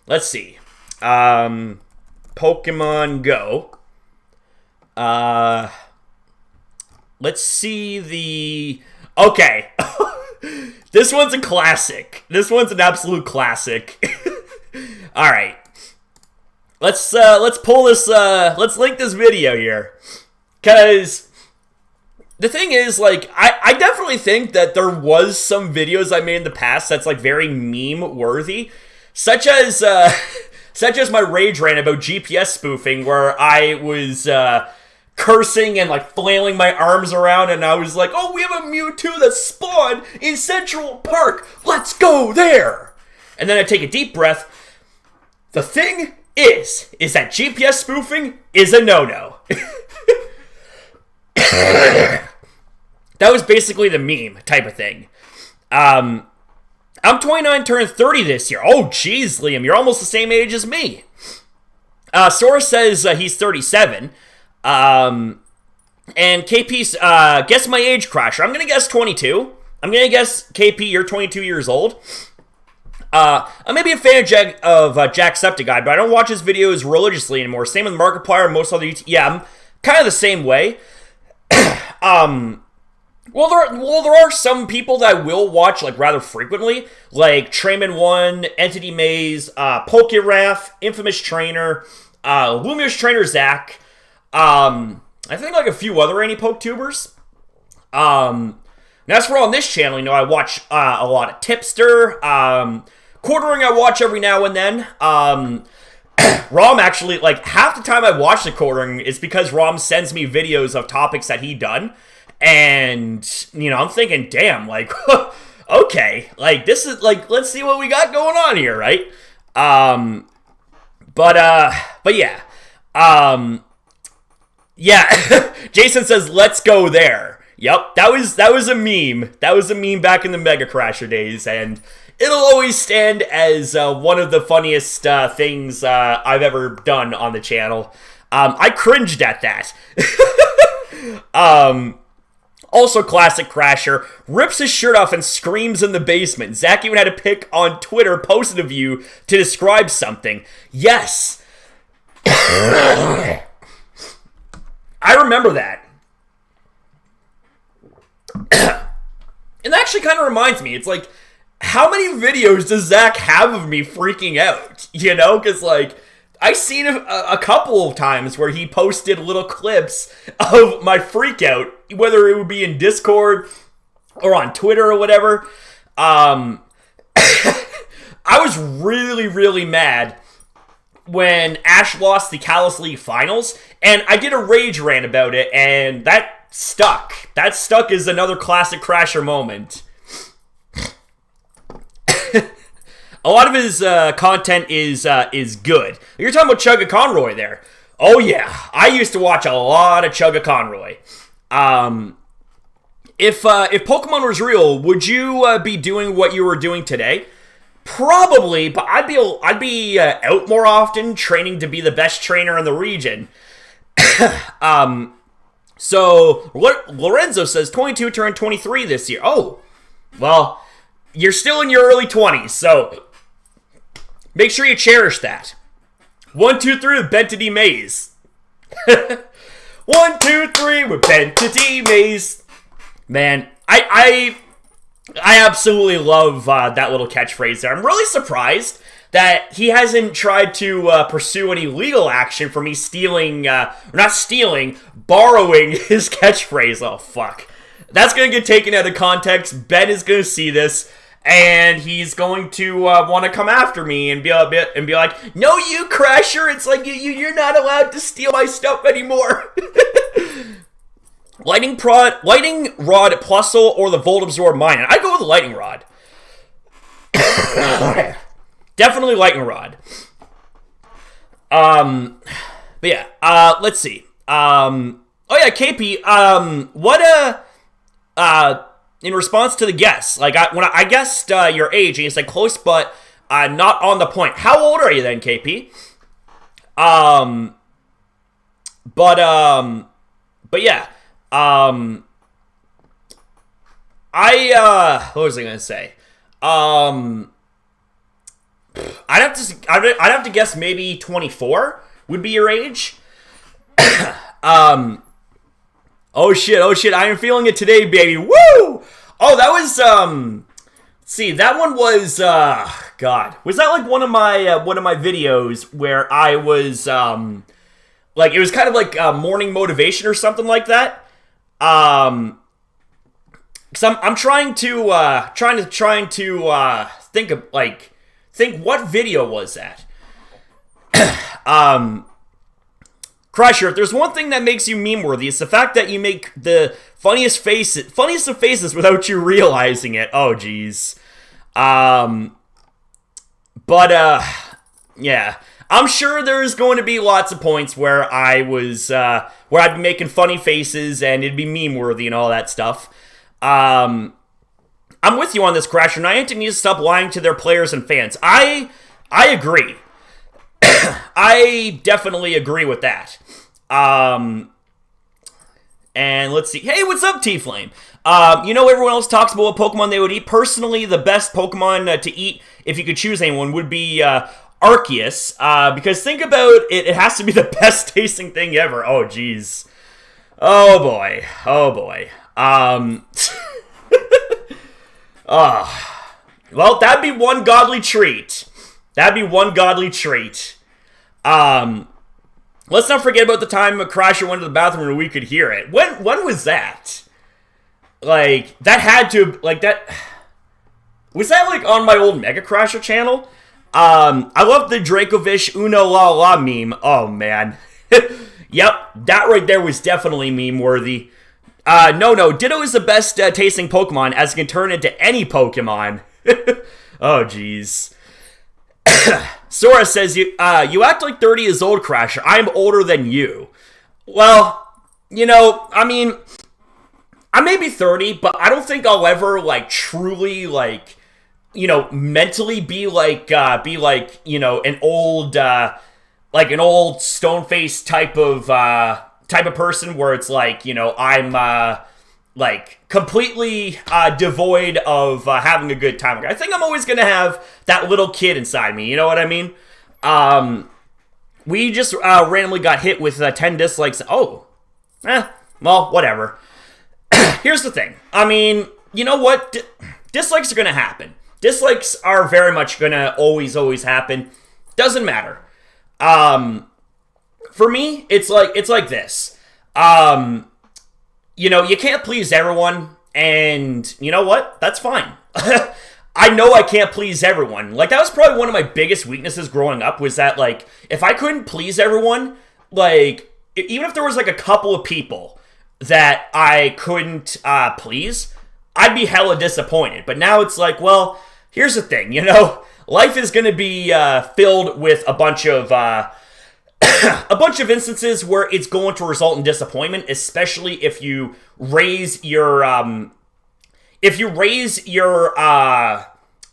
Let's see. Pokemon Go. Let's see the... Okay. This one's a classic. This one's an absolute classic. Alright. Let's pull this, let's link this video here. Because... the thing is, like, I definitely think that there was some videos I made in the past that's, like, very meme-worthy. Such as my rage rant about GPS spoofing, where I was, cursing and, like, flailing my arms around, and I was like, oh, we have a Mewtwo that spawned in Central Park! Let's go there! And then I take a deep breath. The thing is that GPS spoofing is a no-no. That was basically the meme type of thing. I'm 29, turning 30 this year. Oh, jeez, Liam, you're almost the same age as me. Sora says he's 37. And KP's, guess my age, Crasher. I'm gonna guess 22. I'm gonna guess, KP, you're 22 years old. I may be a fan of Jacksepticeye, but I don't watch his videos religiously anymore. Same with Markiplier and most other YouTube. Yeah, I'm kind of the same way. Well, there are some people that I will watch, like, rather frequently, like Trayman1, Entity Maze, Pokéraph, Infamous Trainer, Lumious Trainer Zach, I think, like, a few other AnyPokeTubers. As for on this channel, you know, I watch, a lot of Tipster, Quartering I watch every now and then, Rom actually, like, half the time I watch the Quartering is because Rom sends me videos of topics that he done. And, you know, I'm thinking, damn, like, okay, like, this is, like, let's see what we got going on here, right? But yeah. Yeah, Jason says, let's go there. Yep, that was a meme. That was a meme back in the Mega Crasher days, and it'll always stand as one of the funniest things I've ever done on the channel. I cringed at that. Also classic Crasher, rips his shirt off and screams in the basement. Zach even had a pic on Twitter posted of you to describe something. Yes. I remember that. And that actually kind of reminds me, it's like, how many videos does Zach have of me freaking out? You know, because, like, I've seen a couple of times where he posted little clips of my freak out, whether it would be in Discord or on Twitter or whatever. I was really, really mad when Ash lost the Kalos League Finals, and I did a rage rant about it, and that stuck. That stuck as another classic Crasher moment. A lot of his content is good. You're talking about Chugga Conroy there. Oh yeah, I used to watch a lot of Chugga Conroy. If Pokemon was real, would you be doing what you were doing today? Probably, but I'd be out more often, training to be the best trainer in the region. So Lorenzo says 22 turned 23 this year. Oh, well, you're still in your early 20s, so make sure you cherish that. 1, 2, 3 with Bentity Maze. 1, 2, 3 with Bentity Maze. Man, I absolutely love that little catchphrase there. I'm really surprised that he hasn't tried to pursue any legal action for me borrowing his catchphrase. Oh, fuck. That's going to get taken out of context. Ben is going to see this, and he's going to want to come after me and be like, no, you Crasher, it's like you're not allowed to steal my stuff anymore. Lightning Rod, Plusle, or the Volt Absorb Mine? I'd go with the Lightning Rod. Definitely Lightning Rod. But yeah, let's see. Oh yeah, KP, in response to the guess, like, when I guessed your age, and it's like close, but not on the point. How old are you then, KP? But yeah. What was I gonna say? I'd have to guess maybe 24 would be your age. Oh shit, I am feeling it today, baby. Woo! Oh, that was, let's see, that one was, God. Was that like one of my videos where I was, like, it was kind of like morning motivation or something like that? Cause I'm trying to think what video was that? Crusher, if there's one thing that makes you meme-worthy, it's the fact that you make the funniest of faces without you realizing it. Oh, jeez. Yeah. I'm sure there's going to be lots of points where I'd be making funny faces and it'd be meme-worthy and all that stuff. I'm with you on this, Crasher. Niantic needs to stop lying to their players and fans. I agree. I definitely agree with that. And let's see. Hey, what's up, T-Flame? Everyone else talks about what Pokemon they would eat. Personally, the best Pokemon to eat, if you could choose anyone, would be Arceus. Because think about it, it has to be the best tasting thing ever. Oh, jeez. Oh, boy. Well, that'd be one godly treat. Let's not forget about the time a Crasher went to the bathroom and we could hear it. When was that? Like, that had to, like, that... Was that, like, on my old Mega Crasher channel? I love the Dracovish Uno La La meme. Oh, man. Yep, that right there was definitely meme-worthy. No, Ditto is the best tasting Pokemon, as it can turn into any Pokemon. Oh, jeez. Sora says, you act like 30 years old, Crasher. I'm older than you. Well, I mean, I may be 30, but I don't think I'll ever, like, truly, like, mentally be like, an old stone-faced type of person where it's like, I'm, like, completely devoid of having a good time. I think I'm always going to have that little kid inside me, you know what I mean? We just randomly got hit with 10 dislikes. Oh, well, whatever. Here's the thing. I mean, you know what? Dislikes are going to happen. Dislikes are very much going to always happen. Doesn't matter. For me, it's like this. You can't please everyone, and you know what? That's fine. I know I can't please everyone. Like, that was probably one of my biggest weaknesses growing up, was that, like, if I couldn't please everyone, like, even if there was, like, a couple of people that I couldn't please, I'd be hella disappointed. But now it's like, well, here's the thing, you know? Life is going to be filled with a bunch of instances where it's going to result in disappointment, especially if you raise your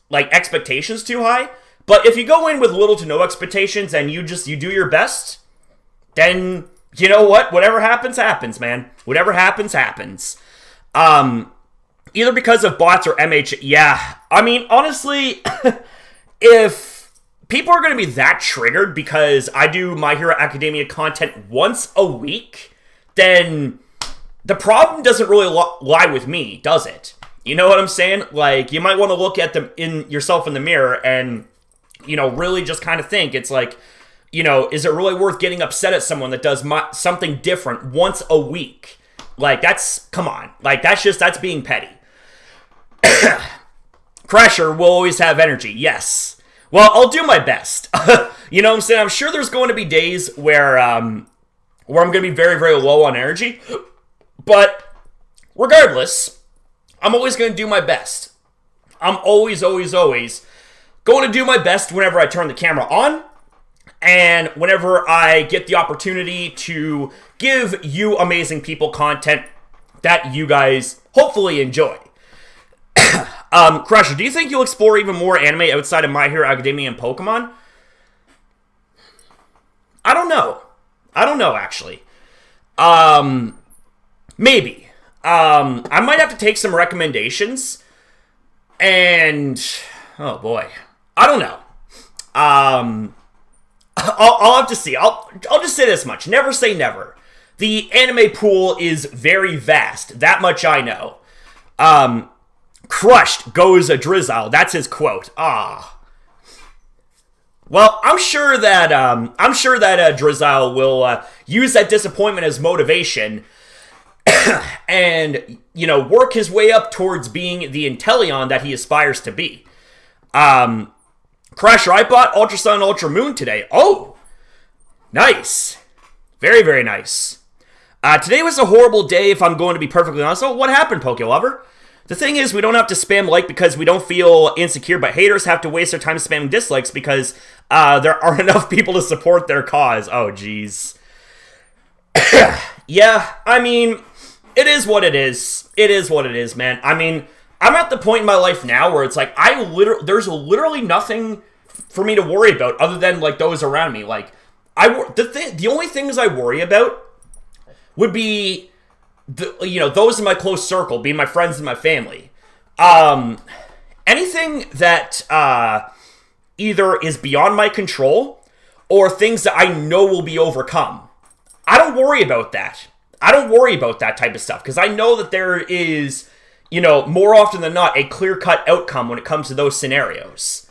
like expectations too high. But if you go in with little to no expectations and you do your best, then you know what? Whatever happens, happens, man. Whatever happens, happens. Either because of bots or MH. Yeah, I mean, honestly, if people are going to be that triggered because I do My Hero Academia content once a week, then the problem doesn't really lie with me, does it? You know what I'm saying? Like, you might want to look at yourself in the mirror and, you know, really just kind of think, it's like, you know, is it really worth getting upset at someone that does something different once a week? Like, come on. Like, that's being petty. Crasher will always have energy, yes. Well, I'll do my best. You know what I'm saying? I'm sure there's going to be days where I'm going to be very, very low on energy. But regardless, I'm always going to do my best. I'm always, always, always going to do my best whenever I turn the camera on. And whenever I get the opportunity to give you amazing people content that you guys hopefully enjoy. Crasher, do you think you'll explore even more anime outside of My Hero Academia and Pokemon? I don't know. Actually. Maybe. I might have to take some recommendations. And, oh boy. I don't know. I'll have to see. I'll just say this much. Never say never. The anime pool is very vast. That much I know. Crushed goes a drizzle. That's his quote. Well, I'm sure that Drizzle will use that disappointment as motivation, and work his way up towards being the Intellion that he aspires to be. Crasher, I bought Ultra Sun and Ultra Moon today. Oh, nice, very, very nice. Today was a horrible day, if I'm going to be perfectly honest. So what happened, Poke Lover? The thing is, we don't have to spam like because we don't feel insecure, but haters have to waste their time spamming dislikes because there aren't enough people to support their cause. Oh, jeez. Yeah, I mean, it is what it is. It is what it is, man. I mean, I'm at the point in my life now where it's like, there's literally nothing for me to worry about other than, like, those around me. Like, the only things I worry about would be those in my close circle, being my friends and my family. Anything that either is beyond my control or things that I know will be overcome, I don't worry about that. I don't worry about that type of stuff because I know that there is, more often than not, a clear-cut outcome when it comes to those scenarios.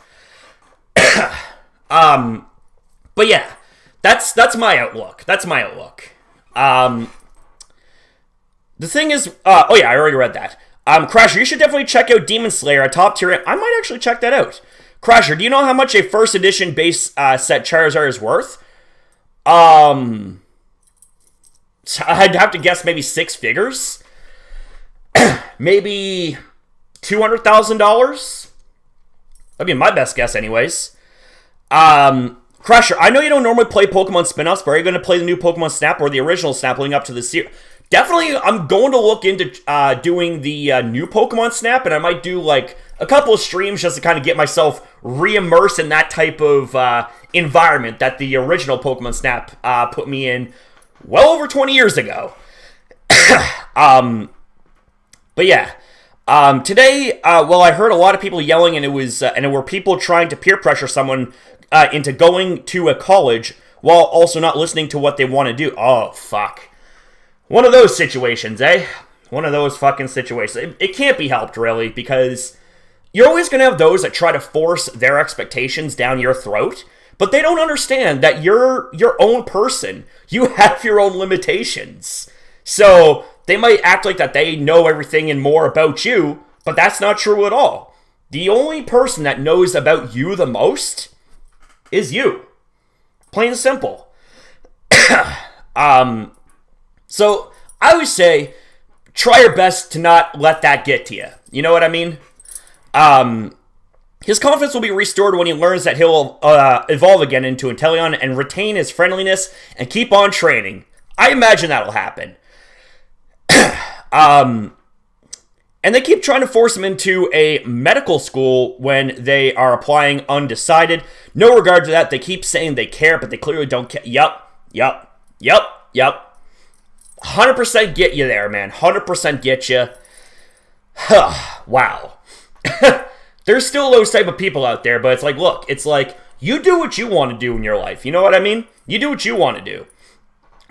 But yeah, that's my outlook. That's my outlook. The thing is, oh yeah, I already read that. Crasher, you should definitely check out Demon Slayer, a top tier. I might actually check that out. Crasher, do you know how much a first edition base set Charizard is worth? I'd have to guess maybe 6 figures. Maybe $200,000. That'd be my best guess anyways. Crasher, I know you don't normally play Pokemon spin-offs, but are you going to play the new Pokemon Snap or the original Snap leading up to the series? Definitely, I'm going to look into doing the new Pokemon Snap, and I might do, like, a couple of streams just to kind of get myself re-immersed in that type of environment that the original Pokemon Snap put me in well over 20 years ago. But yeah, today, I heard a lot of people yelling, and it were people trying to peer pressure someone into going to a college while also not listening to what they want to do. Oh, fuck. One of those situations, eh? One of those fucking situations. It can't be helped, really, because you're always going to have those that try to force their expectations down your throat, but they don't understand that you're your own person. You have your own limitations. So they might act like that they know everything and more about you, but that's not true at all. the only person that knows about you the most is you. Plain and simple. So I would say try your best to not let that get to you. You know what I mean? His confidence will be restored when he learns that he'll evolve again into Inteleon and retain his friendliness and keep on training. I imagine that'll happen. And they keep trying to force him into a medical school when they are applying undecided. No regard to that. They keep saying they care, but they clearly don't care. Yup. 100% get you there, man. 100% get you. Wow. There's still those type of people out there, but it's like, look, it's like, you do what you want to do in your life. You know what I mean? You do what you want to do.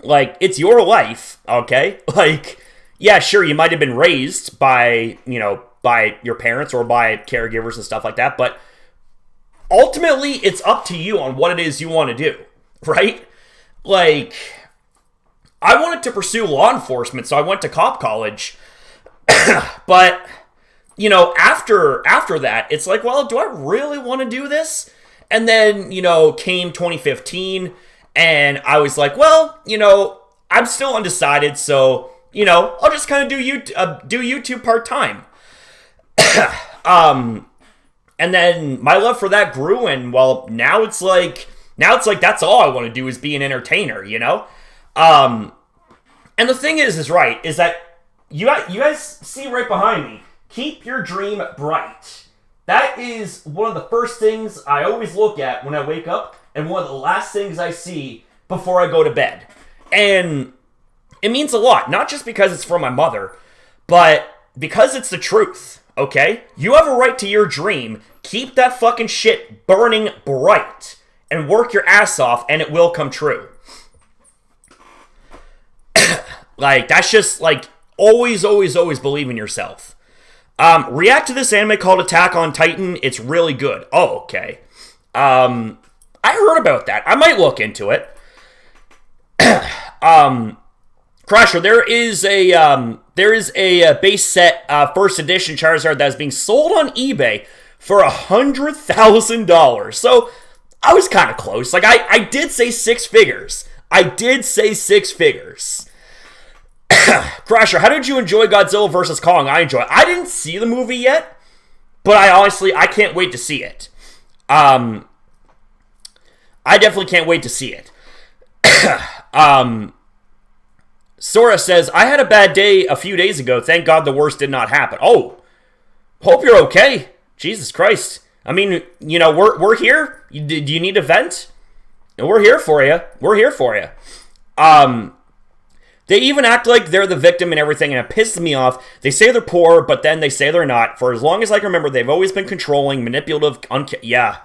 Like, it's your life, okay? Like, yeah, sure, you might have been raised by, by your parents or by caregivers and stuff like that, but ultimately, it's up to you on what it is you want to do, right? Like, I wanted to pursue law enforcement, so I went to cop college, but, after that, it's like, well, do I really want to do this? And then, came 2015, and I was like, well, I'm still undecided, so, I'll just kind of do YouTube part-time. And then my love for that grew, and, well, now it's like that's all I want to do is be an entertainer, And the thing is that you guys see right behind me, keep your dream bright. That is one of the first things I always look at when I wake up, and one of the last things I see before I go to bed. And it means a lot, not just because it's from my mother, but because it's the truth, okay? You have a right to your dream. Keep that fucking shit burning bright and work your ass off, and it will come true. Like, that's just, like, always believe in yourself. React to this anime called Attack on Titan. It's really good. Oh, okay. I heard about that. I might look into it. Crasher, there is a base set first edition Charizard that is being sold on eBay for $100,000. So I was kind of close. Like I did say six figures. Crasher, how did you enjoy Godzilla vs. Kong? I didn't see the movie yet, but I can't wait to see it. I definitely can't wait to see it. Sora says, I had a bad day a few days ago. Thank God the worst did not happen. Oh, hope you're okay. Jesus Christ. I mean, we're here. Do you need a vent? We're here for you. They even act like they're the victim and everything, and it pisses me off. They say they're poor, but then they say they're not. For as long as I can remember, they've always been controlling, manipulative, yeah.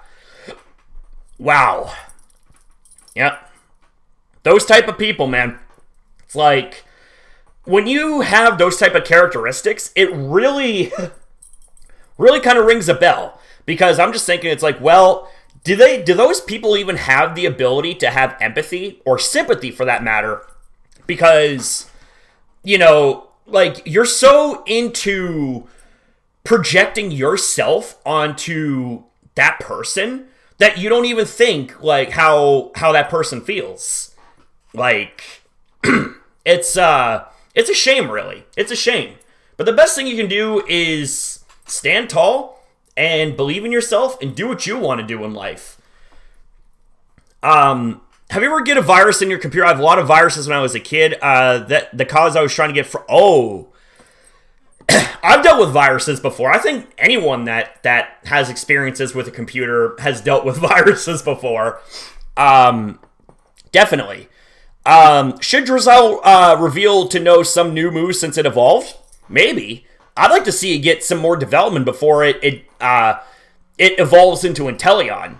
Wow. Yep. Those type of people, man. It's like, when you have those type of characteristics, it really kind of rings a bell. Because I'm just thinking, it's like, well, do those people even have the ability to have empathy, or sympathy for that matter? Because, like, you're so into projecting yourself onto that person that you don't even think, like, how that person feels. Like, it's a shame, really. It's a shame. But the best thing you can do is stand tall and believe in yourself and do what you want to do in life. Have you ever get a virus in your computer? I have a lot of viruses when I was a kid. That the cause I was trying to get for. Oh, I've dealt with viruses before. I think anyone that has experiences with a computer has dealt with viruses before. Definitely. Should Drizzle reveal to know some new moves since it evolved? Maybe. I'd like to see it get some more development before it evolves into Inteleon.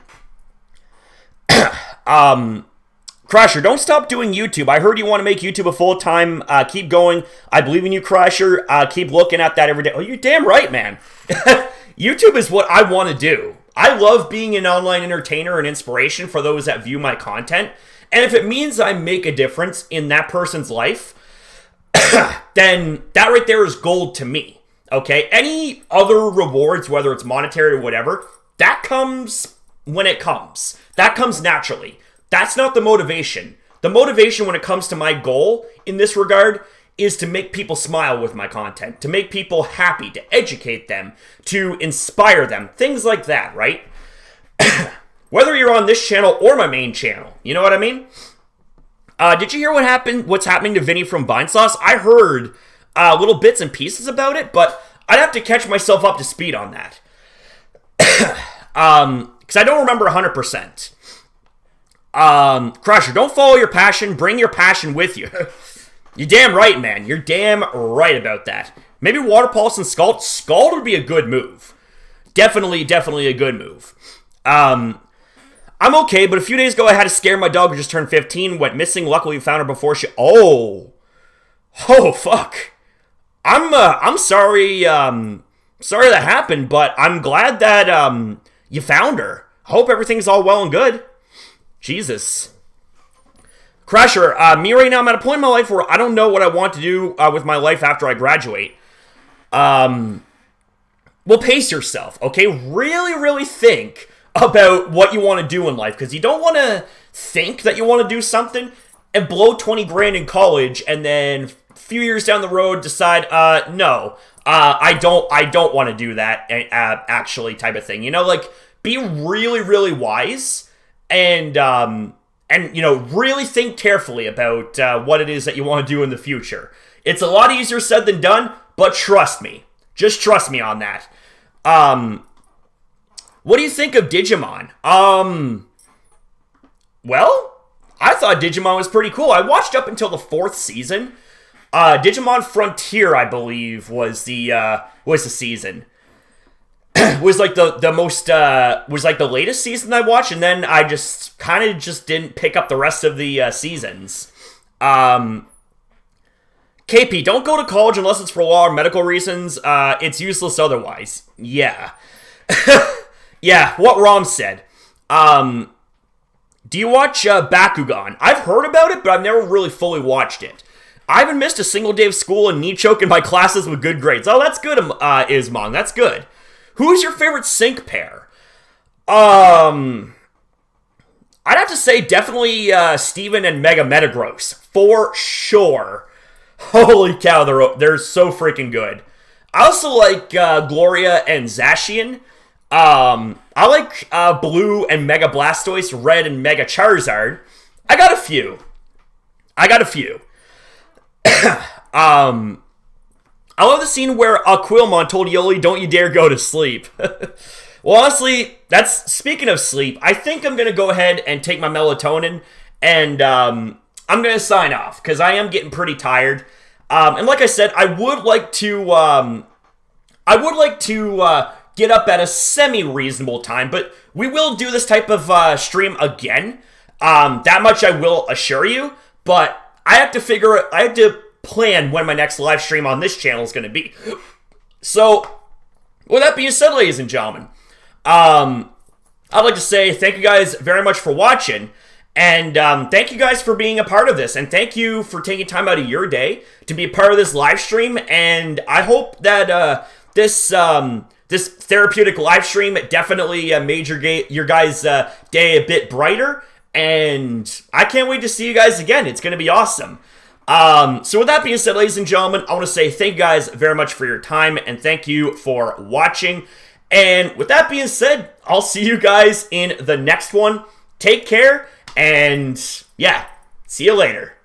Crasher, don't stop doing YouTube. I heard you want to make YouTube a full-time. Keep going. I believe in you, Crasher. Keep looking at that every day. Oh, you're damn right, man. YouTube is what I want to do. I love being an online entertainer and inspiration for those that view my content. And if it means I make a difference in that person's life, then that right there is gold to me. okay? Any other rewards, whether it's monetary or whatever, that comes when it comes. That comes naturally. That's not the motivation. The motivation when it comes to my goal in this regard is to make people smile with my content, to make people happy, to educate them, to inspire them, things like that, right? Whether you're on this channel or my main channel, you know what I mean? Did you hear what's happening to Vinny from Vinesauce? I heard little bits and pieces about it, but I'd have to catch myself up to speed on that. Because I don't remember 100%. Crasher, don't follow your passion, bring your passion with you. You're damn right, man. You're damn right about that. Maybe Water Pulse and Scald. Scald would be a good move. Definitely a good move. I'm okay, but a few days ago I had to scare my dog who just turned 15, went missing. Luckily we found her before she... Oh, fuck. I'm sorry, sorry that happened, but I'm glad that, you found her. Hope everything's all well and good. Jesus. Crasher, me right now, I'm at a point in my life where I don't know what I want to do with my life after I graduate. Well, pace yourself, okay? Really think about what you want to do in life, because you don't want to think that you want to do something and blow 20 grand in college and then a few years down the road decide, no, I don't want to do that, actually, type of thing. You know, like, be really wise and you know, really think carefully about what it is that you want to do in the future. It's a lot easier said than done, but trust me. Just trust me on that. What do you think of Digimon? Well, I thought Digimon was pretty cool. I watched up until the 4th season. Digimon Frontier, I believe, was the season. Was like the most was like the latest season I watched, and then I just kind of just didn't pick up the rest of the seasons. KP, don't go to college unless it's for law or medical reasons. It's useless otherwise. Yeah. Yeah, what Rom said. Do you watch Bakugan? I've heard about it, but I've never really fully watched it. I haven't missed a single day of school and knee choke in my classes with good grades. Oh, that's good, Ismong. That's good. Who's your favorite sync pair? I'd have to say definitely Steven and Mega Metagross. For sure. Holy cow, they're so freaking good. I also like Gloria and Zacian. I like Blue and Mega Blastoise, Red and Mega Charizard. I got a few. I love the scene where Aquilmon told Yoli, "Don't you dare go to sleep." Well, honestly, that's speaking of sleep. I think I'm gonna go ahead and take my melatonin, and I'm gonna sign off because I am getting pretty tired. And like I said, I would like to get up at a semi-reasonable time, but we will do this type of stream again. That much I will assure you. But I have to plan when my next live stream on this channel is going to be. So, with that being said, ladies and gentlemen, I'd like to say thank you guys very much for watching, and thank you guys for being a part of this, and thank you for taking time out of your day to be a part of this live stream, and I hope that this therapeutic live stream definitely made your guys' day a bit brighter, and I can't wait to see you guys again. It's going to be awesome. So with that being said, ladies and gentlemen, I want to say thank you guys very much for your time, and thank you for watching. And with that being said, I'll see you guys in the next one. Take care, and yeah, see you later.